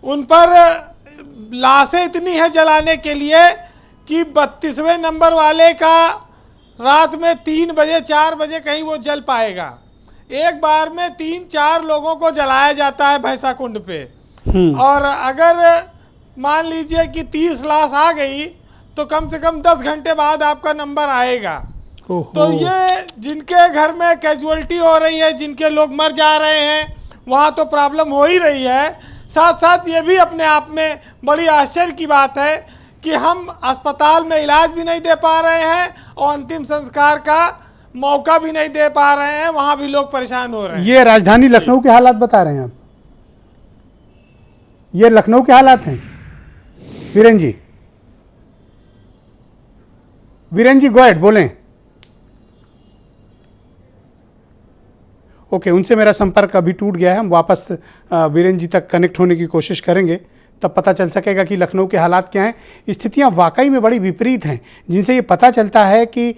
उन पर लाशें इतनी हैं जलाने के लिए कि 32वें नंबर वाले का रात में 3 बजे 4 बजे कहीं वो जल पाएगा। एक बार में 3-4 लोगों को जलाया जाता है भैंसा कुंड पे। और अगर मान लीजिए कि 30 लाश आ गई तो कम से कम 10 घंटे बाद आपका नंबर आएगा। तो ये जिनके घर में कैजुअलिटी हो रही है, जिनके लोग मर जा रहे हैं, वहाँ तो प्रॉब्लम हो ही रही है। साथ साथ ये भी अपने आप में बड़ी आश्चर्य की बात है कि हम अस्पताल में इलाज भी नहीं दे पा रहे हैं और अंतिम संस्कार का मौका भी नहीं दे पा रहे हैं, वहाँ भी लोग परेशान हो रहे हैं। ये राजधानी लखनऊ के हालात बता रहे हैं आप? ये लखनऊ के हालात हैं वीरेन जी? वीरेन जी गो अहेड, बोलें। ओके, उनसे मेरा संपर्क अभी टूट गया है। हम वापस वीरेन जी तक कनेक्ट होने की कोशिश करेंगे, तब पता चल सकेगा कि लखनऊ के हालात क्या हैं। स्थितियां वाकई में बड़ी विपरीत हैं, जिनसे ये पता चलता है कि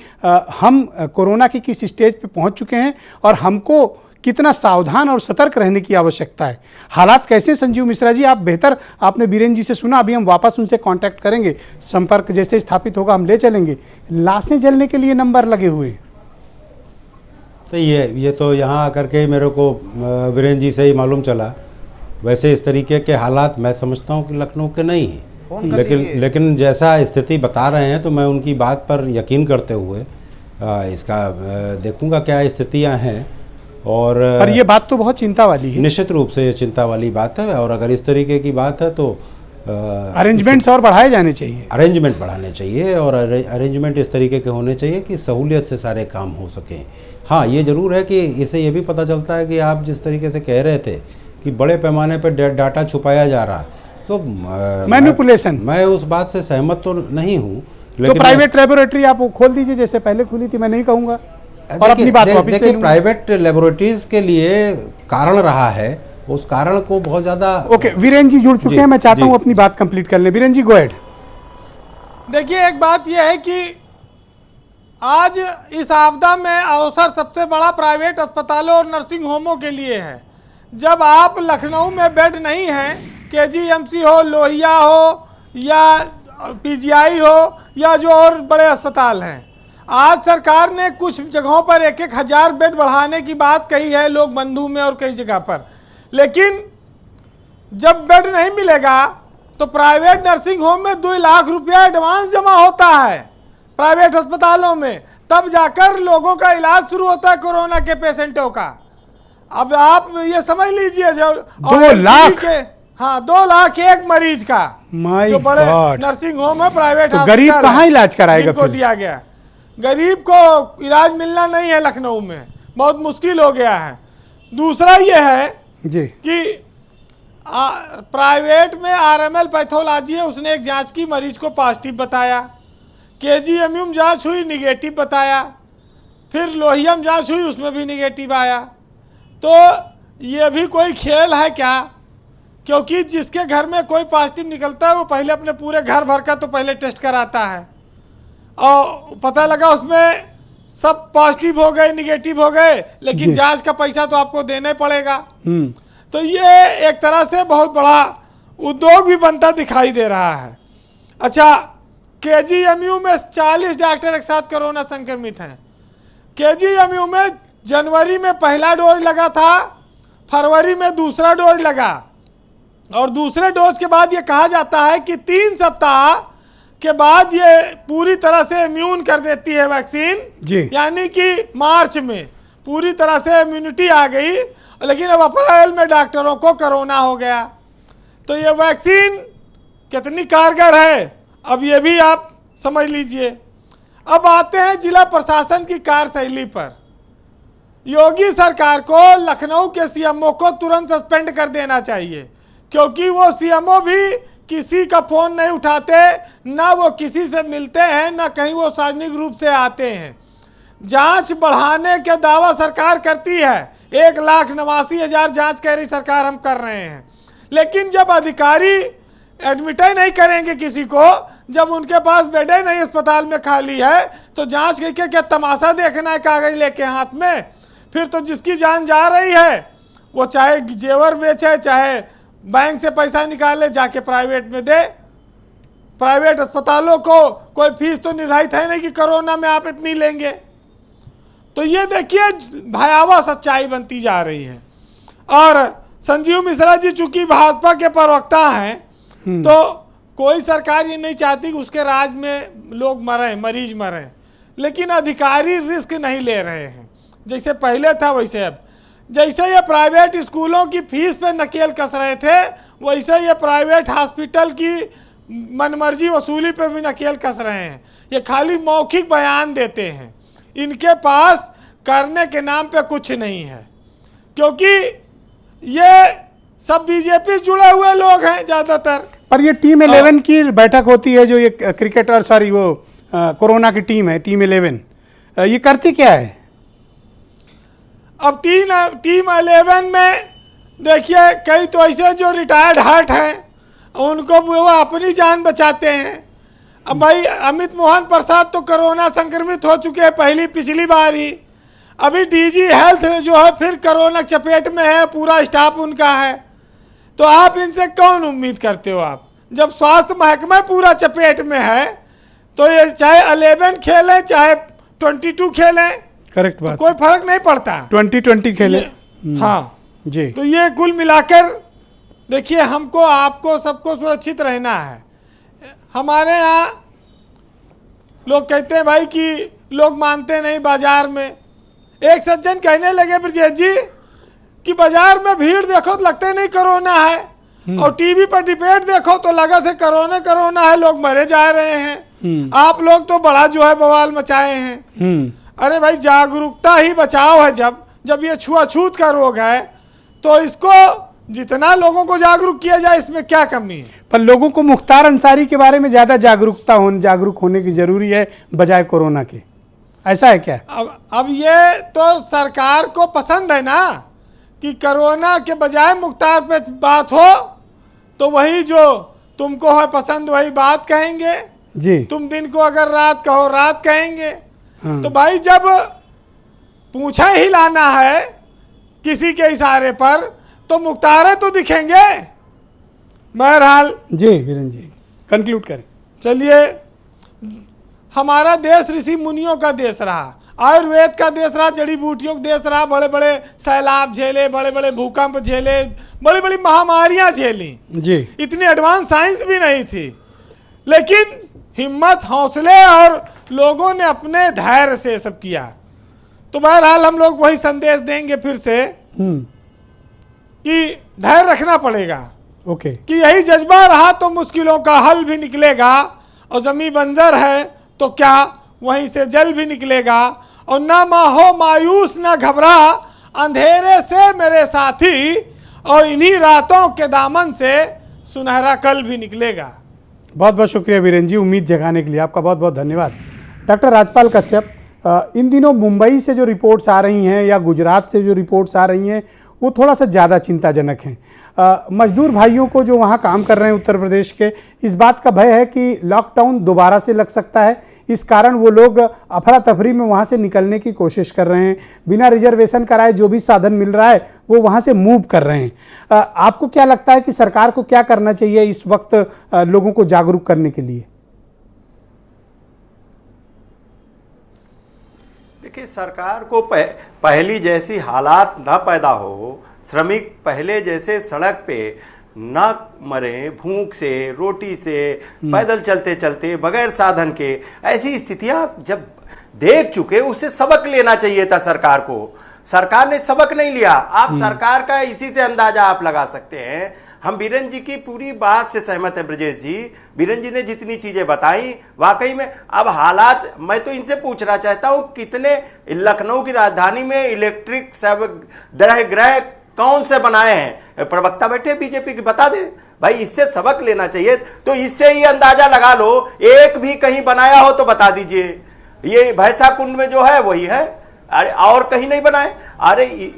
हम कोरोना की किस स्टेज पे पहुंच चुके हैं और हमको कितना सावधान और सतर्क रहने की आवश्यकता है। हालात कैसे संजीव मिश्रा जी, आप बेहतर, आपने वीरेन जी से सुना, अभी हम वापस उनसे कांटेक्ट करेंगे, संपर्क जैसे स्थापित होगा हम ले चलेंगे। लाशें जलने के लिए नंबर लगे हुए। तो ये तो यहाँ आकर के मेरे को वीरेन जी से ही मालूम चला। वैसे इस तरीके के हालात मैं समझता हूँ कि लखनऊ के नहीं हैं, लेकिन जैसा स्थिति बता रहे हैं तो मैं उनकी बात पर यकीन करते हुए इसका देखूंगा क्या स्थितियाँ हैं। और पर ये बात तो बहुत चिंता वाली है। निश्चित रूप से ये चिंता वाली बात है, और अगर इस तरीके की बात है तो अरेंजमेंट्स और बढ़ाए जाने चाहिए। अरेंजमेंट बढ़ाने चाहिए और अरेंजमेंट इस तरीके के होने चाहिए कि सहूलियत से सारे काम हो सकें। हाँ, ये ज़रूर है कि इससे ये भी पता चलता है कि आप जिस तरीके से कह रहे थे कि बड़े पैमाने पर डाटा छुपाया जा रहा है, तो मैनिपुलेशन, मैं उस बात से सहमत तो नहीं हूँ। तो प्राइवेट लेबोरेटरी आप खोल दीजिए जैसे पहले खुली थी, मैं नहीं कहूँगा। और अपनी बात वापस ले लूंगा। प्राइवेट लेबोरेटरीज के लिए कारण रहा है, उस कारण को बहुत ज़्यादा। ओके, वीरेन जी जुड़ चुके हैं, मैं चाहता हूँ अपनी बात कंप्लीट कर लें। वीरेन जी गो अहेड। देखिए, एक बात यह है कि आज इस आपदा में अवसर सबसे बड़ा प्राइवेट अस्पतालों और नर्सिंग होमों के लिए है। जब आप लखनऊ में बेड नहीं है, केजीएमसी हो, लोहिया हो या पीजीआई हो या जो और बड़े अस्पताल हैं, आज सरकार ने कुछ जगहों पर 1-1 हज़ार बेड बढ़ाने की बात कही है, लोक बंधु में और कई जगह पर। लेकिन जब बेड नहीं मिलेगा तो प्राइवेट नर्सिंग होम में 2 लाख रुपया एडवांस जमा होता है प्राइवेट अस्पतालों में, तब जाकर लोगों का इलाज शुरू होता है कोरोना के पेशेंटों का। अब आप ये समझ लीजिए, जो 2 लाख, हाँ 2 लाख एक मरीज का, जो बड़े नर्सिंग होम है प्राइवेट, तो गरीब कहाँ इलाज कराएगा? को दिया गया, गरीब को इलाज मिलना नहीं है लखनऊ में, बहुत मुश्किल हो गया है। दूसरा ये है जी कि प्राइवेट में आरएमएल पैथोलॉजी है, उसने एक जांच की, मरीज को पॉजिटिव बताया। केजीएमयू में जांच हुई, निगेटिव बताया। फिर लोहिया में जांच हुई, उसमें भी निगेटिव आया। तो ये भी कोई खेल है क्या? क्योंकि जिसके घर में कोई पॉजिटिव निकलता है वो पहले अपने पूरे घर भर का तो पहले टेस्ट कराता है, और पता लगा उसमें सब पॉजिटिव हो गए, निगेटिव हो गए, लेकिन जांच का पैसा तो आपको देना ही पड़ेगा। तो ये एक तरह से बहुत बड़ा उद्योग भी बनता दिखाई दे रहा है। अच्छा, केजीएमयू में 40 डॉक्टर एक साथ कोरोना संक्रमित हैं। केजीएमयू में जनवरी में पहला डोज लगा था, फरवरी में दूसरा डोज लगा, और दूसरे डोज के बाद ये कहा जाता है कि 3 सप्ताह के बाद ये पूरी तरह से इम्यून कर देती है वैक्सीन, यानी कि मार्च में पूरी तरह से इम्यूनिटी आ गई। लेकिन अब अप्रैल में डॉक्टरों को कोरोना हो गया। तो ये वैक्सीन कितनी कारगर है, अब ये भी आप समझ लीजिए। अब आते हैं जिला प्रशासन की कार्यशैली पर। योगी सरकार को लखनऊ के सीएमओ को तुरंत सस्पेंड कर देना चाहिए, क्योंकि वो सीएमओ भी किसी का फोन नहीं उठाते, ना वो किसी से मिलते हैं, ना कहीं वो सार्वजनिक रूप से आते हैं। जांच बढ़ाने के दावा सरकार करती है, 1,89,000 जांच कह रही सरकार हम कर रहे हैं, लेकिन जब अधिकारी एडमिट ही नहीं करेंगे किसी को, जब उनके पास बेड ही नहीं अस्पताल में खाली है, तो जांच करके क्या तमाशा देखना है कागज लेके हाथ में? फिर तो जिसकी जान जा रही है वो चाहे जेवर बेचे, चाहे बैंक से पैसा निकाले, जाके प्राइवेट में दे। प्राइवेट अस्पतालों को कोई फीस तो निर्धारित है नहीं कि कोरोना में आप इतनी लेंगे। तो ये देखिए भयावह सच्चाई बनती जा रही है। और संजीव मिश्रा जी चूंकि भाजपा के प्रवक्ता हैं, तो कोई सरकार ये नहीं चाहती कि उसके राज में लोग मरें, मरीज मरें, लेकिन अधिकारी रिस्क नहीं ले रहे हैं। जैसे पहले था वैसे अब, जैसे ये प्राइवेट स्कूलों की फीस पे नकेल कस रहे थे, वैसे ये प्राइवेट हॉस्पिटल की मनमर्जी वसूली पे भी नकेल कस रहे हैं। ये खाली मौखिक बयान देते हैं, इनके पास करने के नाम पे कुछ नहीं है, क्योंकि ये सब बीजेपी जुड़े हुए लोग हैं ज़्यादातर। पर ये टीम 11 की बैठक होती है, जो ये क्रिकेट और सॉरी वो कोरोना की टीम है, टीम 11, ये करती क्या है? अब टीम 11 में देखिए कई तो ऐसे जो रिटायर्ड हार्ट हैं, उनको वो अपनी जान बचाते हैं। अब भाई अमित मोहन प्रसाद तो कोरोना संक्रमित हो चुके हैं पिछली बार ही। अभी डीजी हेल्थ जो है फिर कोरोना चपेट में है, पूरा स्टाफ उनका है। तो आप इनसे कौन उम्मीद करते हो? आप जब स्वास्थ्य महकमा पूरा चपेट में है, तो ये चाहे 11 खेलें चाहे 22 खेलें, करेक्ट बात, तो कोई फर्क नहीं पड़ता। 2020 खेले। हाँ जी। तो ये कुल मिलाकर देखिए, हमको आपको सबको सुरक्षित रहना है। हमारे यहाँ लोग कहते हैं भाई कि लोग मानते नहीं बाजार में। एक सज्जन कहने लगे ब्रजेश जी कि बाजार में भीड़ देखो तो लगता नहीं कोरोना है, और टीवी पर डिबेट देखो तो लगा थे कोरोना है, लोग मरे जा रहे हैं। आप लोग तो बड़ा जो है बवाल मचाए हैं। अरे भाई जागरूकता ही बचाव है। जब ये छुआछूत का रोग है तो इसको जितना लोगों को जागरूक किया जाए, इसमें क्या कमी है? पर लोगों को मुख्तार अंसारी के बारे में ज्यादा जागरूक होने की जरूरी है बजाय कोरोना के, ऐसा है क्या? अब ये तो सरकार को पसंद है ना कि कोरोना के बजाय मुख्तार पे बात हो, तो वही जो तुमको है पसंद वही बात कहेंगे जी। तुम दिन को अगर रात कहो रात कहेंगे। तो भाई जब पूछा ही लाना है किसी के इशारे पर, तो मुख्तारे तो दिखेंगे। बहरहाल जी वीरेंद्र जी कंक्लूड करें। चलिए, हमारा देश ऋषि मुनियों का देश रहा, आयुर्वेद का देश रहा, जड़ी बूटियों का देश रहा। बड़े बड़े सैलाब झेले, बड़े बड़े भूकंप झेले, बड़ी बड़ी महामारियां झेली जी। इतनी एडवांस साइंस भी नहीं थी, लेकिन हिम्मत, हौसले और लोगों ने अपने धैर्य से सब किया। तो बहरहाल हम लोग वही संदेश देंगे फिर से कि धैर्य रखना पड़ेगा। ओके। कि यही जज्बा रहा तो मुश्किलों का हल भी निकलेगा, और जमी बंजर है तो क्या वहीं से जल भी निकलेगा। और ना हो मायूस ना घबरा, अंधेरे से मेरे साथी, और इन्हीं रातों के दामन से सुनहरा कल भी निकलेगा। बहुत बहुत शुक्रिया वीरेंद्र जी, उम्मीद जगाने के लिए आपका बहुत बहुत धन्यवाद। डॉक्टर राजपाल कश्यप, इन दिनों मुंबई से जो रिपोर्ट्स आ रही हैं या गुजरात से जो रिपोर्ट्स आ रही हैं वो थोड़ा सा ज़्यादा चिंताजनक हैं। मजदूर भाइयों को जो वहाँ काम कर रहे हैं उत्तर प्रदेश के, इस बात का भय है कि लॉकडाउन दोबारा से लग सकता है। इस कारण वो लोग अफरा तफरी में वहाँ से निकलने की कोशिश कर रहे हैं। बिना रिजर्वेशन कराए जो भी साधन मिल रहा है वो वहाँ से मूव कर रहे हैं। आपको क्या लगता है कि सरकार को क्या करना चाहिए इस वक्त लोगों को जागरूक करने के लिए? देखिए, सरकार को पहली जैसी हालात ना पैदा हो, श्रमिक पहले जैसे सड़क पे ना मरे भूख से, रोटी से, पैदल चलते चलते बगैर साधन के, ऐसी स्थितियां जब देख चुके, उससे सबक लेना चाहिए था सरकार को। सरकार ने सबक नहीं लिया। आप सरकार का इसी से अंदाजा आप लगा सकते हैं। हम बीरेन जी की पूरी बात से सहमत हैं ब्रजेश जी। बीरेन जी ने जितनी चीजें बताई, वाकई में अब हालात, मैं तो इनसे पूछना चाहता हूं, कितने लखनऊ की राजधानी में इलेक्ट्रिक ग्रह कौन से बनाए हैं? प्रवक्ता बैठे बीजेपी की, बता दे भाई, इससे सबक लेना चाहिए। तो इससे ही अंदाजा लगा लो, एक भी कहीं बनाया हो तो बता दीजिए। ये भैंसा कुंड में जो है वही है, अरे और कहीं नहीं बनाए। अरे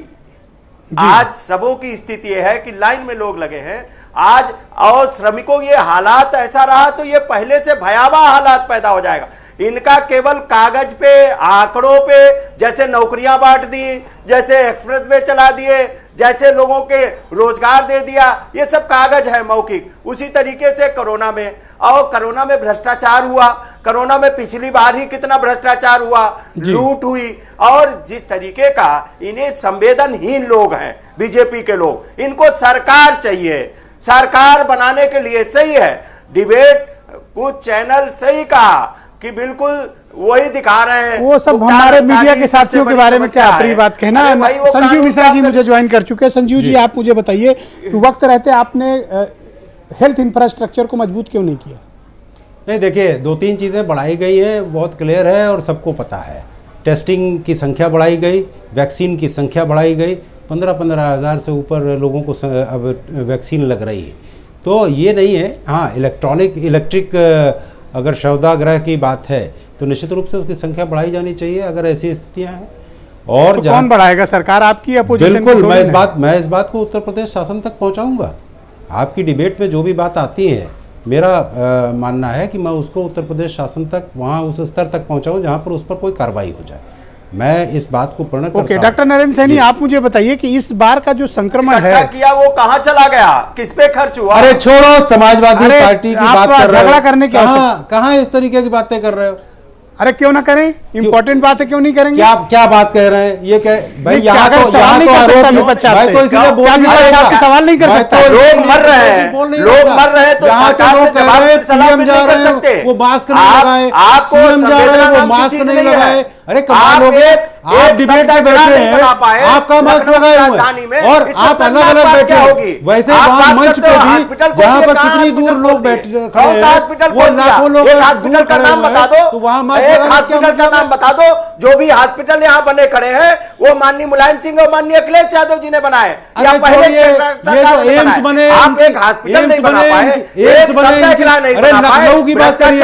आज सबों की स्थिति यह है कि लाइन में लोग लगे हैं। आज और श्रमिकों ये हालात ऐसा रहा तो ये पहले से भयावह हालात पैदा हो जाएगा। इनका केवल कागज पे, आंकड़ों पे, जैसे नौकरियां बांट दी, जैसे एक्सप्रेस वे चला दिए, जैसे लोगों के रोजगार दे दिया, ये सब कागज है मौखिक। उसी तरीके से कोरोना में, और कोरोना में भ्रष्टाचार हुआ, कोरोना में पिछली बार ही कितना भ्रष्टाचार हुआ, लूट हुई। और जिस तरीके का इन्हें संवेदनहीन लोग हैं बीजेपी के लोग, इनको सरकार चाहिए। सरकार बनाने के लिए सही है डिबेट, कुछ चैनल सही कहा कि बिल्कुल वही दिखा रहे हैं, वो सब हमारे मीडिया के साथियों के बारे में क्या अपनी बात कहना। संजीव मिश्रा जी मुझे ज्वाइन कर चुके हैं। संजीव जी आप मुझे बताइए कि वक्त रहते आपने हेल्थ इंफ्रास्ट्रक्चर को मजबूत क्यों नहीं किया? नहीं, देखिए 2-3 चीज़ें बढ़ाई गई है, बहुत क्लियर है और सबको पता है। टेस्टिंग की संख्या बढ़ाई गई, वैक्सीन की संख्या बढ़ाई गई, 15-15 हज़ार से ऊपर लोगों को अब वैक्सीन लग रही है। तो ये नहीं है। हाँ, इलेक्ट्रिक अगर शवदाग्रह की बात है तो निश्चित रूप से उसकी संख्या बढ़ाई जानी चाहिए अगर ऐसी स्थितियां हैं। और तो कौन बढ़ाएगा, सरकार आपकी अपोजिशन? बिल्कुल, मैं इस बात को उत्तर प्रदेश शासन तक पहुंचाऊंगा। आपकी डिबेट में जो भी बात आती है, मेरा मानना है कि मैं उसको उत्तर प्रदेश शासन तक, वहां उस स्तर तक पहुंचाऊं जहां पर उस पर कोई कार्रवाई हो जाए। मैं इस बात को प्रण करता हूं। डॉक्टर नरेंद्र सैनी आप मुझे बताइए कि इस बार का जो संक्रमण है किया वो कहाँ चला गया, किस पे खर्च हुआ? अरे छोड़ो, समाजवादी पार्टी की बात कर रहे हो, झगड़ा करने की कहाँ इस तरीके की बातें कर रहे हो? अरे क्यों ना करें, इंपॉर्टेंट बात है, क्यों नहीं करेंगे? क्या बात कह रहे हैं? ये भाई यहाँ तो सवाल नहीं कर सकता विपक्ष आपसे, तो इसलिए बोल नहीं आपके सवाल नहीं कर सकता। लोग मर रहे हैं, लोग मर रहे हैं, तो सरकार से जवाब सलाह नहीं कर सकते। वो मास्क नहीं लगाए, सीएम जा रहे हैं वो मास्क नहीं लगाए। अरे कमाल हो गए, आप डिबेट में बैठे हैं, आपका मास्क लगाए हुए हैं और आप अलग अलग बैठे होगी। वैसे वहां मंच पे भी जहां पर कितनी दूर लोग बैठे खड़े हैं, वो लाखों लोग हॉस्पिटल का नाम बता दो, तो वहां हॉस्पिटल का नाम बता दो। जो भी हॉस्पिटल यहाँ बने खड़े हैं वो माननीय मुलायम सिंह और माननीय अखिलेश यादव जी ने बनाए। ये जो एम्स बने, आप एक हॉस्पिटल नहीं बना पाए, एम्स बने। अरे लखनऊ की बात करिए,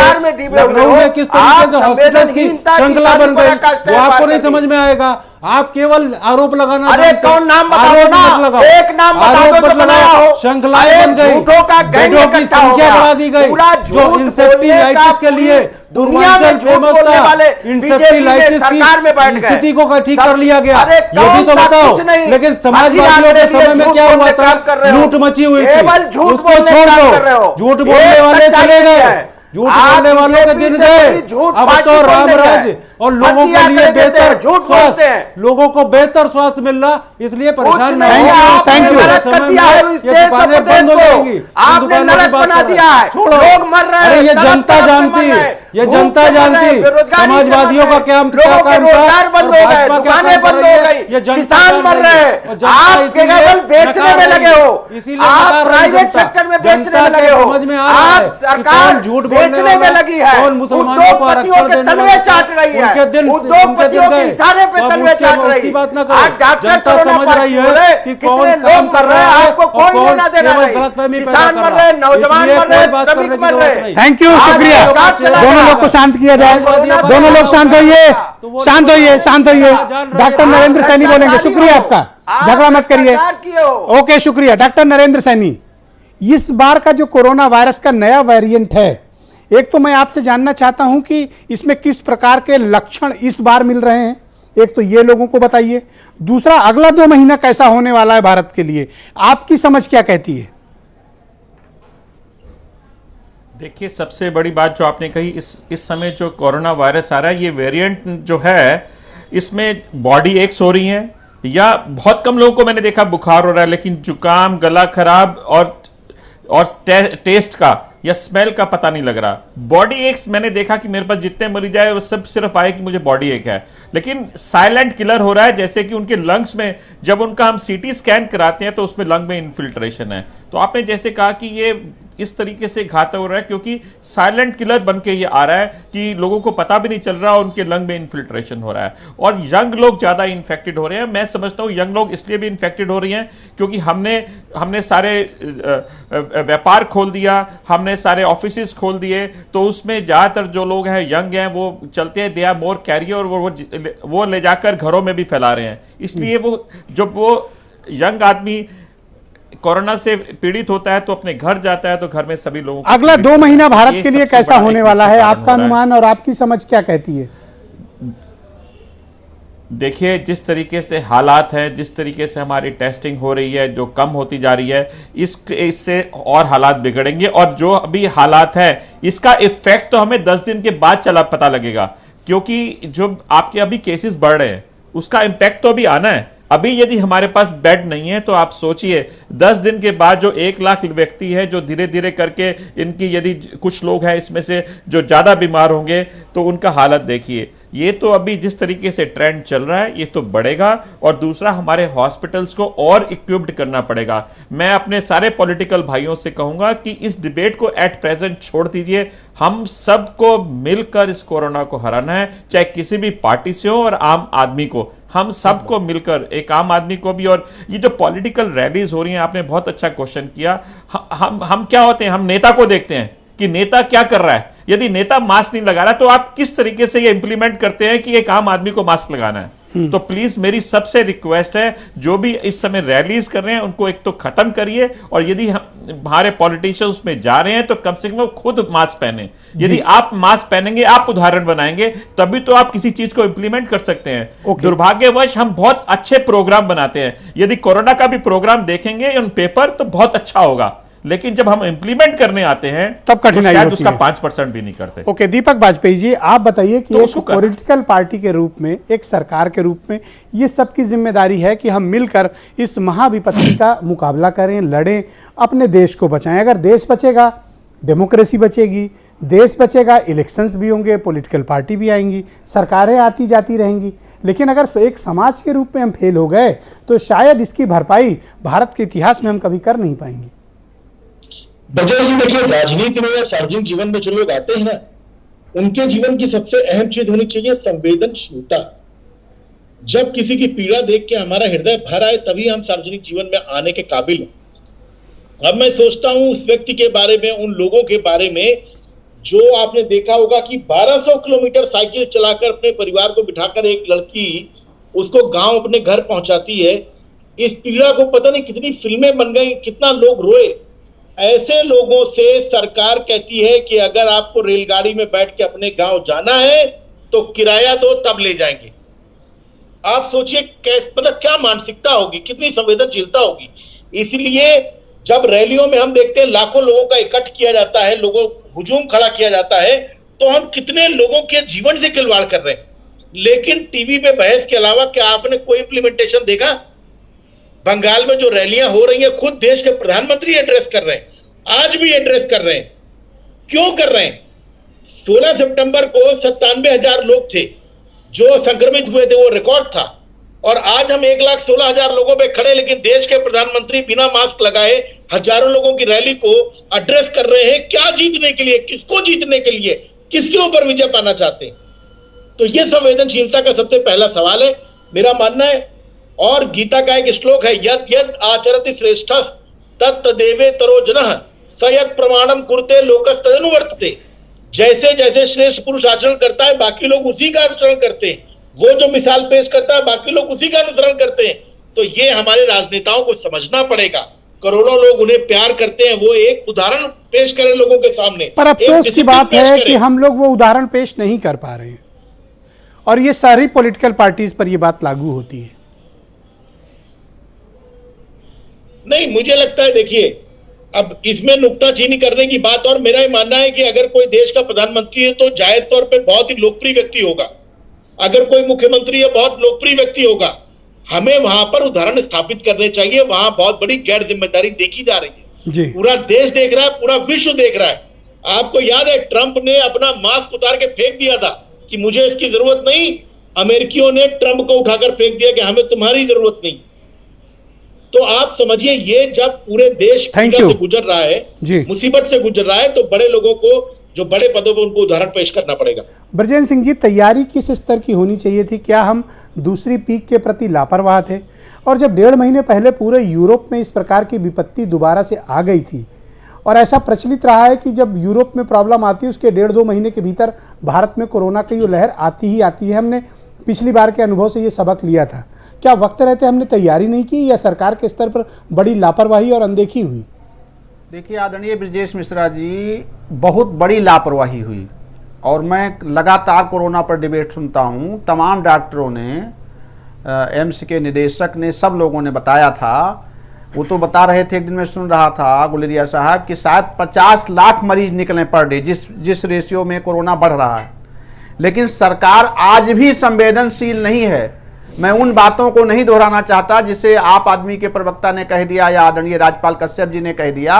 लखनऊ में किस तरीके से हॉस्पिटल की श्रृंखला बन गई वो आपको नहीं समझ में आएगा। आप केवल आरोप लगाना, अरे कौन नाम बताओ ना, एक नाम बताओ जो बनाया हो। श्रृंखलाएं बन गई, झूठों का गैंग इकट्ठा हो गया, बढ़ा दी गई। जो इंसेप्टिलाइटिस के लिए पूर्वांचल फेमस था, इंसेप्टिलाइटिस की स्थिति को ठीक कर लिया गया, ये भी तो बताओ। लेकिन समाजवादियों के समय में क्या हुआ था, लूट मची हुई थी, उसको छोड़ दो। झूठ बोलने वाले चले गए, झूठ बोलने वालों के दिन गए। अब तो रामराज और लोगों के लिए बेहतर स्वास्थ्य, लोगों को बेहतर स्वास्थ्य मिल रहा, इसलिए परेशान नहीं हो। Thank you. ये दुकानें बंद हो जाएंगी, आपने नरक बना दिया है, छोड़ो, लोग मर रहे हैं। अरे ये जनता जानती है, ये जनता जानती, समाजवादियों का क्या काम था, बंद हो गए, दुकानें बंद हो गई, किसान मर रहे हैं, आप केवल बेचने में लगे हो, आप प्राइवेट सेक्टर में बेचने में लगे हो, आप सरकार झूठ बेचने में लगी है, उद्योगपतियों के तलवे चाट रही है, उद्योगपतियों के इशारे पे तलवे चाट रही है। जनता समझ रही है कि कौन काम कर रहा है, आपको कोई लेना देना नहीं। किसान मर रहे, नौजवान मर रहे, श्रमिक मर रहे। थैंक यू, शुक्रिया। दोनों लोग को शांत किया जाए, दोनों लोग शांत होइए, शांत होइए, शांत होइए। डॉक्टर नरेंद्र सैनी बोलेंगे। शुक्रिया आपका, झगड़ा मत करिए। ओके, शुक्रिया डॉक्टर नरेंद्र सैनी। इस बार का जो कोरोना वायरस का नया वेरिएंट है, एक तो मैं आपसे जानना चाहता हूं कि इसमें किस प्रकार के लक्षण इस बार मिल रहे हैं, एक तो ये लोगों को बताइए। दूसरा, अगला 2 महीना कैसा होने वाला है भारत के लिए, आपकी समझ क्या कहती है? देखिए, सबसे बड़ी बात जो आपने कही, इस समय जो कोरोना वायरस आ रहा है, ये वेरिएंट जो है, इसमें बॉडी एक्स हो रही है, या बहुत कम लोगों को मैंने देखा बुखार हो रहा है, लेकिन जुकाम, गला खराब और टेस्ट का या स्मेल का पता नहीं लग रहा। बॉडी एक्स मैंने देखा कि मेरे पास जितने मरीज आए वो सब सिर्फ आए कि मुझे बॉडी एक है, लेकिन साइलेंट किलर हो रहा है। जैसे कि उनके लंग्स में जब उनका हम सीटी स्कैन कराते हैं तो उसमें लंग में इन्फिल्ट्रेशन है। तो आपने जैसे कहा कि ये इस तरीके से घातक हो रहा है क्योंकि साइलेंट किलर बन के ये आ रहा है कि लोगों को पता भी नहीं चल रहा, उनके लंग में इन्फिल्ट्रेशन हो रहा है। और यंग लोग ज्यादा इन्फेक्टेड हो रहे हैं। मैं समझता हूं यंग लोग इसलिए भी इन्फेक्टेड हो रही हैं क्योंकि हमने सारे व्यापार खोल दिया, हमने सारे ऑफिसेज खोल दिए, तो उसमें ज्यादातर जो लोग हैं यंग हैं, वो चलते हैं, दे आर मोर कैरियर, और वो ले जाकर घरों में भी फैला रहे हैं। इसलिए वो जब वो यंग आदमी कोरोना से पीड़ित होता है तो अपने घर जाता है, तो घर में सभी लोगों को अगला 2 महीना भारत ये के लिए सबसे कैसा बड़ा होने एक वाला है, कारण आपका हो रहा है। अनुमान और आपकी समझ क्या कहती है? देखिए, जिस तरीके से हालात हैं, जिस तरीके से हमारी टेस्टिंग हो रही है, जो कम होती जा रही है, इससे और हालात बिगड़ेंगे। और जो अभी हालात हैं, इसका इफेक्ट तो हमें 10 दिन के बाद पता लगेगा, क्योंकि जो आपके अभी केसेस बढ़ रहे हैं उसका इम्पैक्ट तो अभी आना है। अभी यदि हमारे पास बेड नहीं है तो आप सोचिए 10 दिन के बाद जो 1 लाख व्यक्ति है, जो धीरे धीरे करके इनकी, यदि कुछ लोग हैं इसमें से जो ज्यादा बीमार होंगे, तो उनका हालत देखिए। ये तो अभी जिस तरीके से ट्रेंड चल रहा है ये तो बढ़ेगा। और दूसरा, हमारे हॉस्पिटल्स को और इक्विप्ड करना पड़ेगा। मैं अपने सारे पॉलिटिकल भाइयों से कहूंगा कि इस डिबेट को एट प्रेजेंट छोड़ दीजिए। हम सबको मिलकर इस कोरोना को हराना है, चाहे किसी भी पार्टी से हो और आम आदमी को, हम सबको मिलकर, एक आम आदमी को भी। और ये जो पॉलिटिकल रैलीज हो रही हैं, आपने बहुत अच्छा क्वेश्चन किया। हम क्या होते हैं, हम नेता को देखते हैं कि नेता क्या कर रहा है। यदि नेता मास्क नहीं लगा रहा तो आप किस तरीके से ये इंप्लीमेंट करते हैं कि एक आम आदमी को मास्क लगाना है। तो प्लीज मेरी सबसे रिक्वेस्ट है, जो भी इस समय रैलीज कर रहे हैं उनको एक तो खत्म करिए, और यदि हमारे पॉलिटिशियंस में जा रहे हैं तो कम से कम वो खुद मास्क पहने। यदि आप मास्क पहनेंगे, आप उदाहरण बनाएंगे, तभी तो आप किसी चीज को इंप्लीमेंट कर सकते हैं। दुर्भाग्यवश हम बहुत अच्छे प्रोग्राम बनाते हैं, यदि कोरोना का भी प्रोग्राम देखेंगे ऑन पेपर तो बहुत अच्छा होगा, लेकिन जब हम इंप्लीमेंट करने आते हैं तब कठिनाई तो होती है। उसका 5% भी नहीं करते। ओके, दीपक बाजपेयी जी, आप बताइए कि तो एक पॉलिटिकल पार्टी के रूप में, एक सरकार के रूप में, ये सबकी जिम्मेदारी है कि हम मिलकर इस महाविपत्ति का मुकाबला करें, लड़ें, अपने देश को बचाएं। अगर देश बचेगा, डेमोक्रेसी बचेगी, देश बचेगा, इलेक्शंस भी होंगे, पॉलिटिकल पार्टी भी आएंगी, सरकारें आती जाती रहेंगी। लेकिन अगर एक समाज के रूप में हम फेल हो गए तो शायद इसकी भरपाई भारत के इतिहास में हम कभी कर नहीं पाएंगे। ब्रजेश जी, देखिए, राजनीति में या सार्वजनिक जीवन में जो लोग आते हैं ना, उनके जीवन की सबसे अहम चीज होनी चाहिए संवेदनशीलता। जब किसी की पीड़ा देख के हमारा हृदय भर आए, तभी हम सार्वजनिक जीवन में आने के काबिल हैं। अब मैं सोचता हूं उस व्यक्ति के बारे में, उन लोगों के बारे में जो आपने देखा होगा कि 1200 किलोमीटर साइकिल चलाकर अपने परिवार को बिठाकर एक लड़की उसको गांव अपने घर पहुंचाती है। इस पीड़ा को पता नहीं कितनी फिल्में बन गई, कितना लोग रोए। ऐसे लोगों से सरकार कहती है कि अगर आपको रेलगाड़ी में बैठ के अपने गांव जाना है तो किराया दो, तब ले जाएंगे। आप सोचिए मतलब क्या मानसिकता होगी, कितनी संवेदनशीलता होगी। इसलिए जब रैलियों में हम देखते हैं लाखों लोगों का इकट्ठ किया जाता है, लोगों हुजूम खड़ा किया जाता है, तो हम कितने लोगों के जीवन से खिलवाड़ कर रहे हैं। लेकिन टीवी पे बहस के अलावा क्या आपने कोई इंप्लीमेंटेशन देखा? बंगाल में जो रैलियां हो रही हैं, खुद देश के प्रधानमंत्री एड्रेस कर रहे हैं, आज भी एड्रेस कर रहे हैं। क्यों कर रहे हैं? 16 सितंबर को 97,000 लोग थे जो संक्रमित हुए थे, वो रिकॉर्ड था। और आज हम 1,16,000 लोगों पे खड़े, लेकिन देश के प्रधानमंत्री बिना मास्क लगाए हजारों लोगों की रैली को एड्रेस कर रहे हैं। क्या जीतने के लिए? किसको जीतने के लिए? किसके ऊपर विजय पाना चाहते हैं? तो ये संवेदनशीलता का सबसे पहला सवाल है, मेरा मानना है। और गीता का एक श्लोक है, यद यद आचरति श्रेष्ठ तत्तदेवे तरो जनः स यत् प्रमाणम कुरुते लोकस्तदनुवर्तते। जैसे जैसे श्रेष्ठ पुरुष आचरण करता है, बाकी लोग उसी का अनुसरण करते हैं। वो जो मिसाल पेश करता है, बाकी लोग उसी का अनुसरण करते हैं। तो ये हमारे राजनेताओं को समझना पड़ेगा। करोड़ों लोग उन्हें प्यार करते हैं, वो एक उदाहरण पेश करें लोगों के सामने। पर अफसोस की बात है कि हम लोग वो उदाहरण पेश नहीं कर पा रहे हैं, और ये सारी पॉलिटिकल पार्टीज पर ये बात लागू होती है। नहीं, मुझे लगता है, देखिए, अब इसमें नुक्ताचीनी करने की बात, और मेरा ये मानना है कि अगर कोई देश का प्रधानमंत्री है तो जायज तौर पे बहुत ही लोकप्रिय व्यक्ति होगा। अगर कोई मुख्यमंत्री है, बहुत लोकप्रिय व्यक्ति होगा। हमें वहां पर उदाहरण स्थापित करने चाहिए। वहां बहुत बड़ी गैर जिम्मेदारी देखी जा रही है। पूरा देश देख रहा है, पूरा विश्व देख रहा है। आपको याद है ट्रंप ने अपना मास्क उतार के फेंक दिया था कि मुझे इसकी जरूरत नहीं। अमेरिकियों ने ट्रंप को उठाकर फेंक दिया कि हमें तुम्हारी जरूरत नहीं। तो आप समझिए, ये जब पूरे देश पीड़ा से गुजर रहा है, मुसीबत से गुजर रहा है, तो बड़े लोगों को, जो बड़े पदों पर, उनको उदाहरण पेश करना पड़ेगा। ब्रजेंद्र सिंह जी, तैयारी किस स्तर की होनी चाहिए थी? क्या हम दूसरी पीक के प्रति लापरवाह थे? और जब 1.5 महीने पहले पूरे यूरोप में इस प्रकार की विपत्ति दोबारा से आ गई थी, और ऐसा प्रचलित रहा है कि जब यूरोप में प्रॉब्लम आती है उसके 1.5-2 महीने के भीतर भारत में कोरोना की लहर आती ही आती है। हमने पिछली बार के अनुभव से ये सबक लिया था। क्या वक्त रहते हमने तैयारी नहीं की या सरकार के स्तर पर बड़ी लापरवाही और अनदेखी हुई? देखिए आदरणीय ब्रजेश मिश्रा जी, बहुत बड़ी लापरवाही हुई। और मैं लगातार कोरोना पर डिबेट सुनता हूँ, तमाम डॉक्टरों ने, एम्स के निदेशक ने, सब लोगों ने बताया था। वो तो बता रहे थे, एक दिन मैं सुन रहा था गुलेरिया साहब कि शायद 50 लाख मरीज निकलें पर डे, जिस रेशियो में कोरोना बढ़ रहा है। लेकिन सरकार आज भी संवेदनशील नहीं है। मैं उन बातों को नहीं दोहराना चाहता जिसे आप आदमी के प्रवक्ता ने कह दिया या आदरणीय राजपाल कश्यप जी ने कह दिया,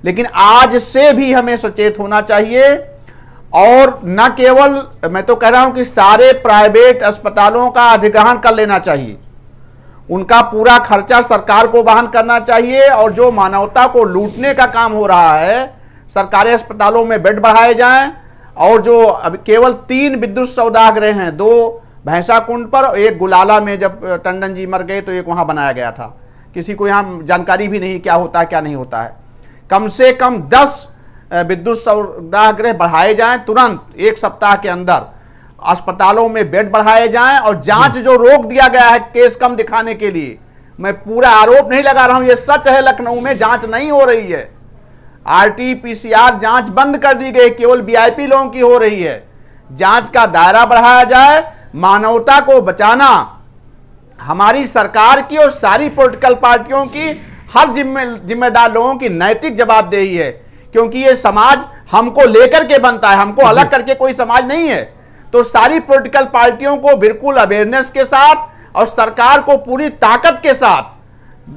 लेकिन आज से भी हमें सचेत होना चाहिए। और न केवल, मैं तो कह रहा हूं कि सारे प्राइवेट अस्पतालों का अधिग्रहण कर लेना चाहिए, उनका पूरा खर्चा सरकार को वहन करना चाहिए। और जो मानवता को लूटने का काम हो रहा है, सरकारी अस्पतालों में बेड बढ़ाए जाएं। और जो अब केवल 3 विद्युत सौदागृह हैं, 2 भैंसा कुंड पर और 1 गुलाला में, जब टंडन जी मर गए तो एक वहां बनाया गया था। किसी को यहां जानकारी भी नहीं क्या होता है क्या नहीं होता है। कम से कम 10 विद्युत सौदागृह बढ़ाए जाएं तुरंत, 1 सप्ताह के अंदर अस्पतालों में बेड बढ़ाए जाएं। और जांच जो रोक दिया गया है केस कम दिखाने के लिए, मैं पूरा आरोप नहीं लगा रहा हूं, यह सच है, लखनऊ में जांच नहीं हो रही है। RT-PCR जांच बंद कर दी गई, केवल VIP लोगों की हो रही है। जांच का दायरा बढ़ाया जाए। मानवता को बचाना हमारी सरकार की और सारी पॉलिटिकल पार्टियों की, हर जिम्मेदार लोगों की नैतिक जवाबदेही है। क्योंकि ये समाज हमको लेकर के बनता है, हमको अलग करके कोई समाज नहीं है। तो सारी पॉलिटिकल पार्टियों को बिल्कुल अवेयरनेस के साथ और सरकार को पूरी ताकत के साथ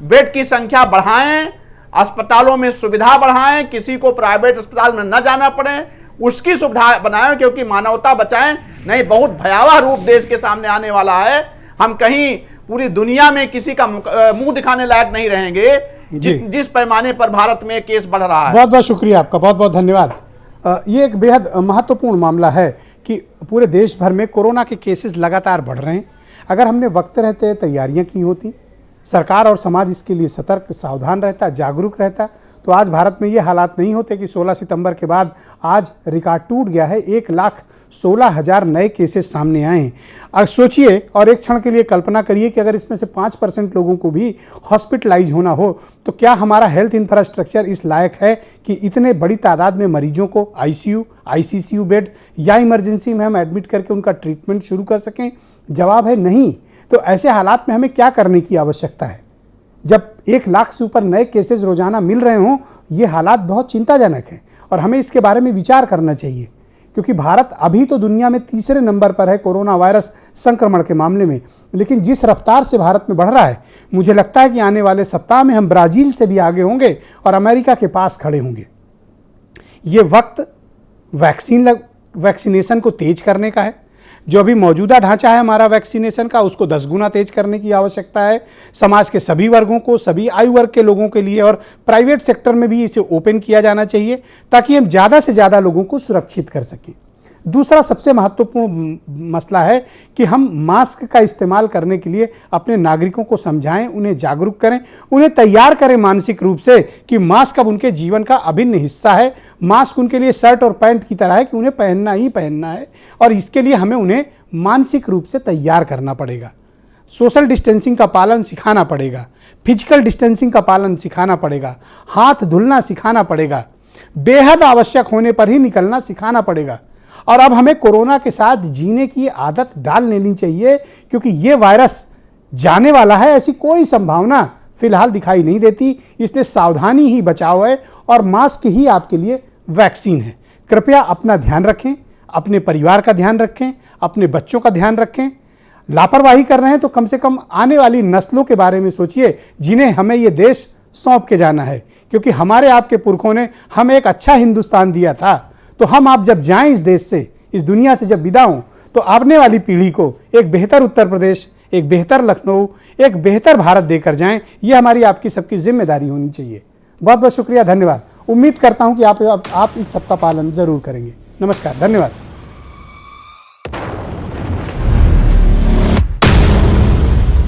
बेड की संख्या बढ़ाएं, अस्पतालों में सुविधा बढ़ाएं, किसी को प्राइवेट अस्पताल में न जाना पड़े, उसकी सुविधा बनाएं। क्योंकि मानवता बचाएं, नहीं बहुत भयावह रूप देश के सामने आने वाला है। हम कहीं पूरी दुनिया में किसी का मुंह दिखाने लायक नहीं रहेंगे जिस पैमाने पर भारत में केस बढ़ रहा है। बहुत बहुत शुक्रिया आपका, बहुत बहुत धन्यवाद। ये एक बेहद महत्वपूर्ण मामला है कि पूरे देश भर में कोरोना के केसेस लगातार बढ़ रहे हैं। अगर हमने वक्त रहते तैयारियां की होती, सरकार और समाज इसके लिए सतर्क, सावधान रहता, जागरूक रहता, तो आज भारत में ये हालात नहीं होते कि 16 सितंबर के बाद आज रिकॉर्ड टूट गया है। 1,16,000 नए केसेस सामने आए हैं। अब सोचिए और एक क्षण के लिए कल्पना करिए कि अगर इसमें से 5% लोगों को भी हॉस्पिटलाइज होना हो, तो क्या हमारा हेल्थ इंफ्रास्ट्रक्चर इस लायक है कि इतने बड़ी तादाद में मरीजों को ICU, ICCU बेड या इमरजेंसी में हम एडमिट करके उनका ट्रीटमेंट शुरू कर सकें? जवाब है नहीं। तो ऐसे हालात में हमें क्या करने की आवश्यकता है? जब 1 लाख से ऊपर नए केसेस रोजाना मिल रहे हों, ये हालात बहुत चिंताजनक हैं और हमें इसके बारे में विचार करना चाहिए। क्योंकि भारत अभी तो दुनिया में 3रे नंबर पर है कोरोना वायरस संक्रमण के मामले में, लेकिन जिस रफ्तार से भारत में बढ़ रहा है, मुझे लगता है कि आने वाले सप्ताह में हम ब्राज़ील से भी आगे होंगे और अमेरिका के पास खड़े होंगे। ये वक्त वैक्सीनेशन को तेज करने का है। जो अभी मौजूदा ढांचा है हमारा वैक्सीनेशन का, उसको 10 गुना तेज करने की आवश्यकता है। समाज के सभी वर्गों को, सभी आयु वर्ग के लोगों के लिए और प्राइवेट सेक्टर में भी इसे ओपन किया जाना चाहिए ताकि हम ज़्यादा से ज़्यादा लोगों को सुरक्षित कर सकें। दूसरा सबसे महत्वपूर्ण मसला है कि हम मास्क का इस्तेमाल करने के लिए अपने नागरिकों को समझाएं, उन्हें जागरूक करें, उन्हें तैयार करें मानसिक रूप से कि मास्क अब उनके जीवन का अभिन्न हिस्सा है। मास्क उनके लिए शर्ट और पैंट की तरह है कि उन्हें पहनना ही पहनना है और इसके लिए हमें उन्हें मानसिक रूप से तैयार करना पड़ेगा। सोशल डिस्टेंसिंग का पालन सिखाना पड़ेगा, फिजिकल डिस्टेंसिंग का पालन सिखाना पड़ेगा, हाथ धुलना सिखाना पड़ेगा, बेहद आवश्यक होने पर ही निकलना सिखाना पड़ेगा। और अब हमें कोरोना के साथ जीने की आदत डाल लेनी चाहिए क्योंकि ये वायरस जाने वाला है, ऐसी कोई संभावना फिलहाल दिखाई नहीं देती। इसलिए सावधानी ही बचाव है और मास्क ही आपके लिए वैक्सीन है। कृपया अपना ध्यान रखें, अपने परिवार का ध्यान रखें, अपने बच्चों का ध्यान रखें। लापरवाही कर रहे हैं तो कम से कम आने वाली नस्लों के बारे में सोचिए जिन्हें हमें ये देश सौंप के जाना है। क्योंकि हमारे आपके पुरखों ने हमें एक अच्छा हिंदुस्तान दिया था, तो हम आप जब जाएं इस देश से, इस दुनिया से जब विदा हों, तो आने वाली पीढ़ी को एक बेहतर उत्तर प्रदेश, एक बेहतर लखनऊ, एक बेहतर भारत देकर जाएं। ये हमारी आपकी सबकी जिम्मेदारी होनी चाहिए। बहुत बहुत शुक्रिया, धन्यवाद। उम्मीद करता हूं कि आप इस सबका पालन जरूर करेंगे। नमस्कार, धन्यवाद।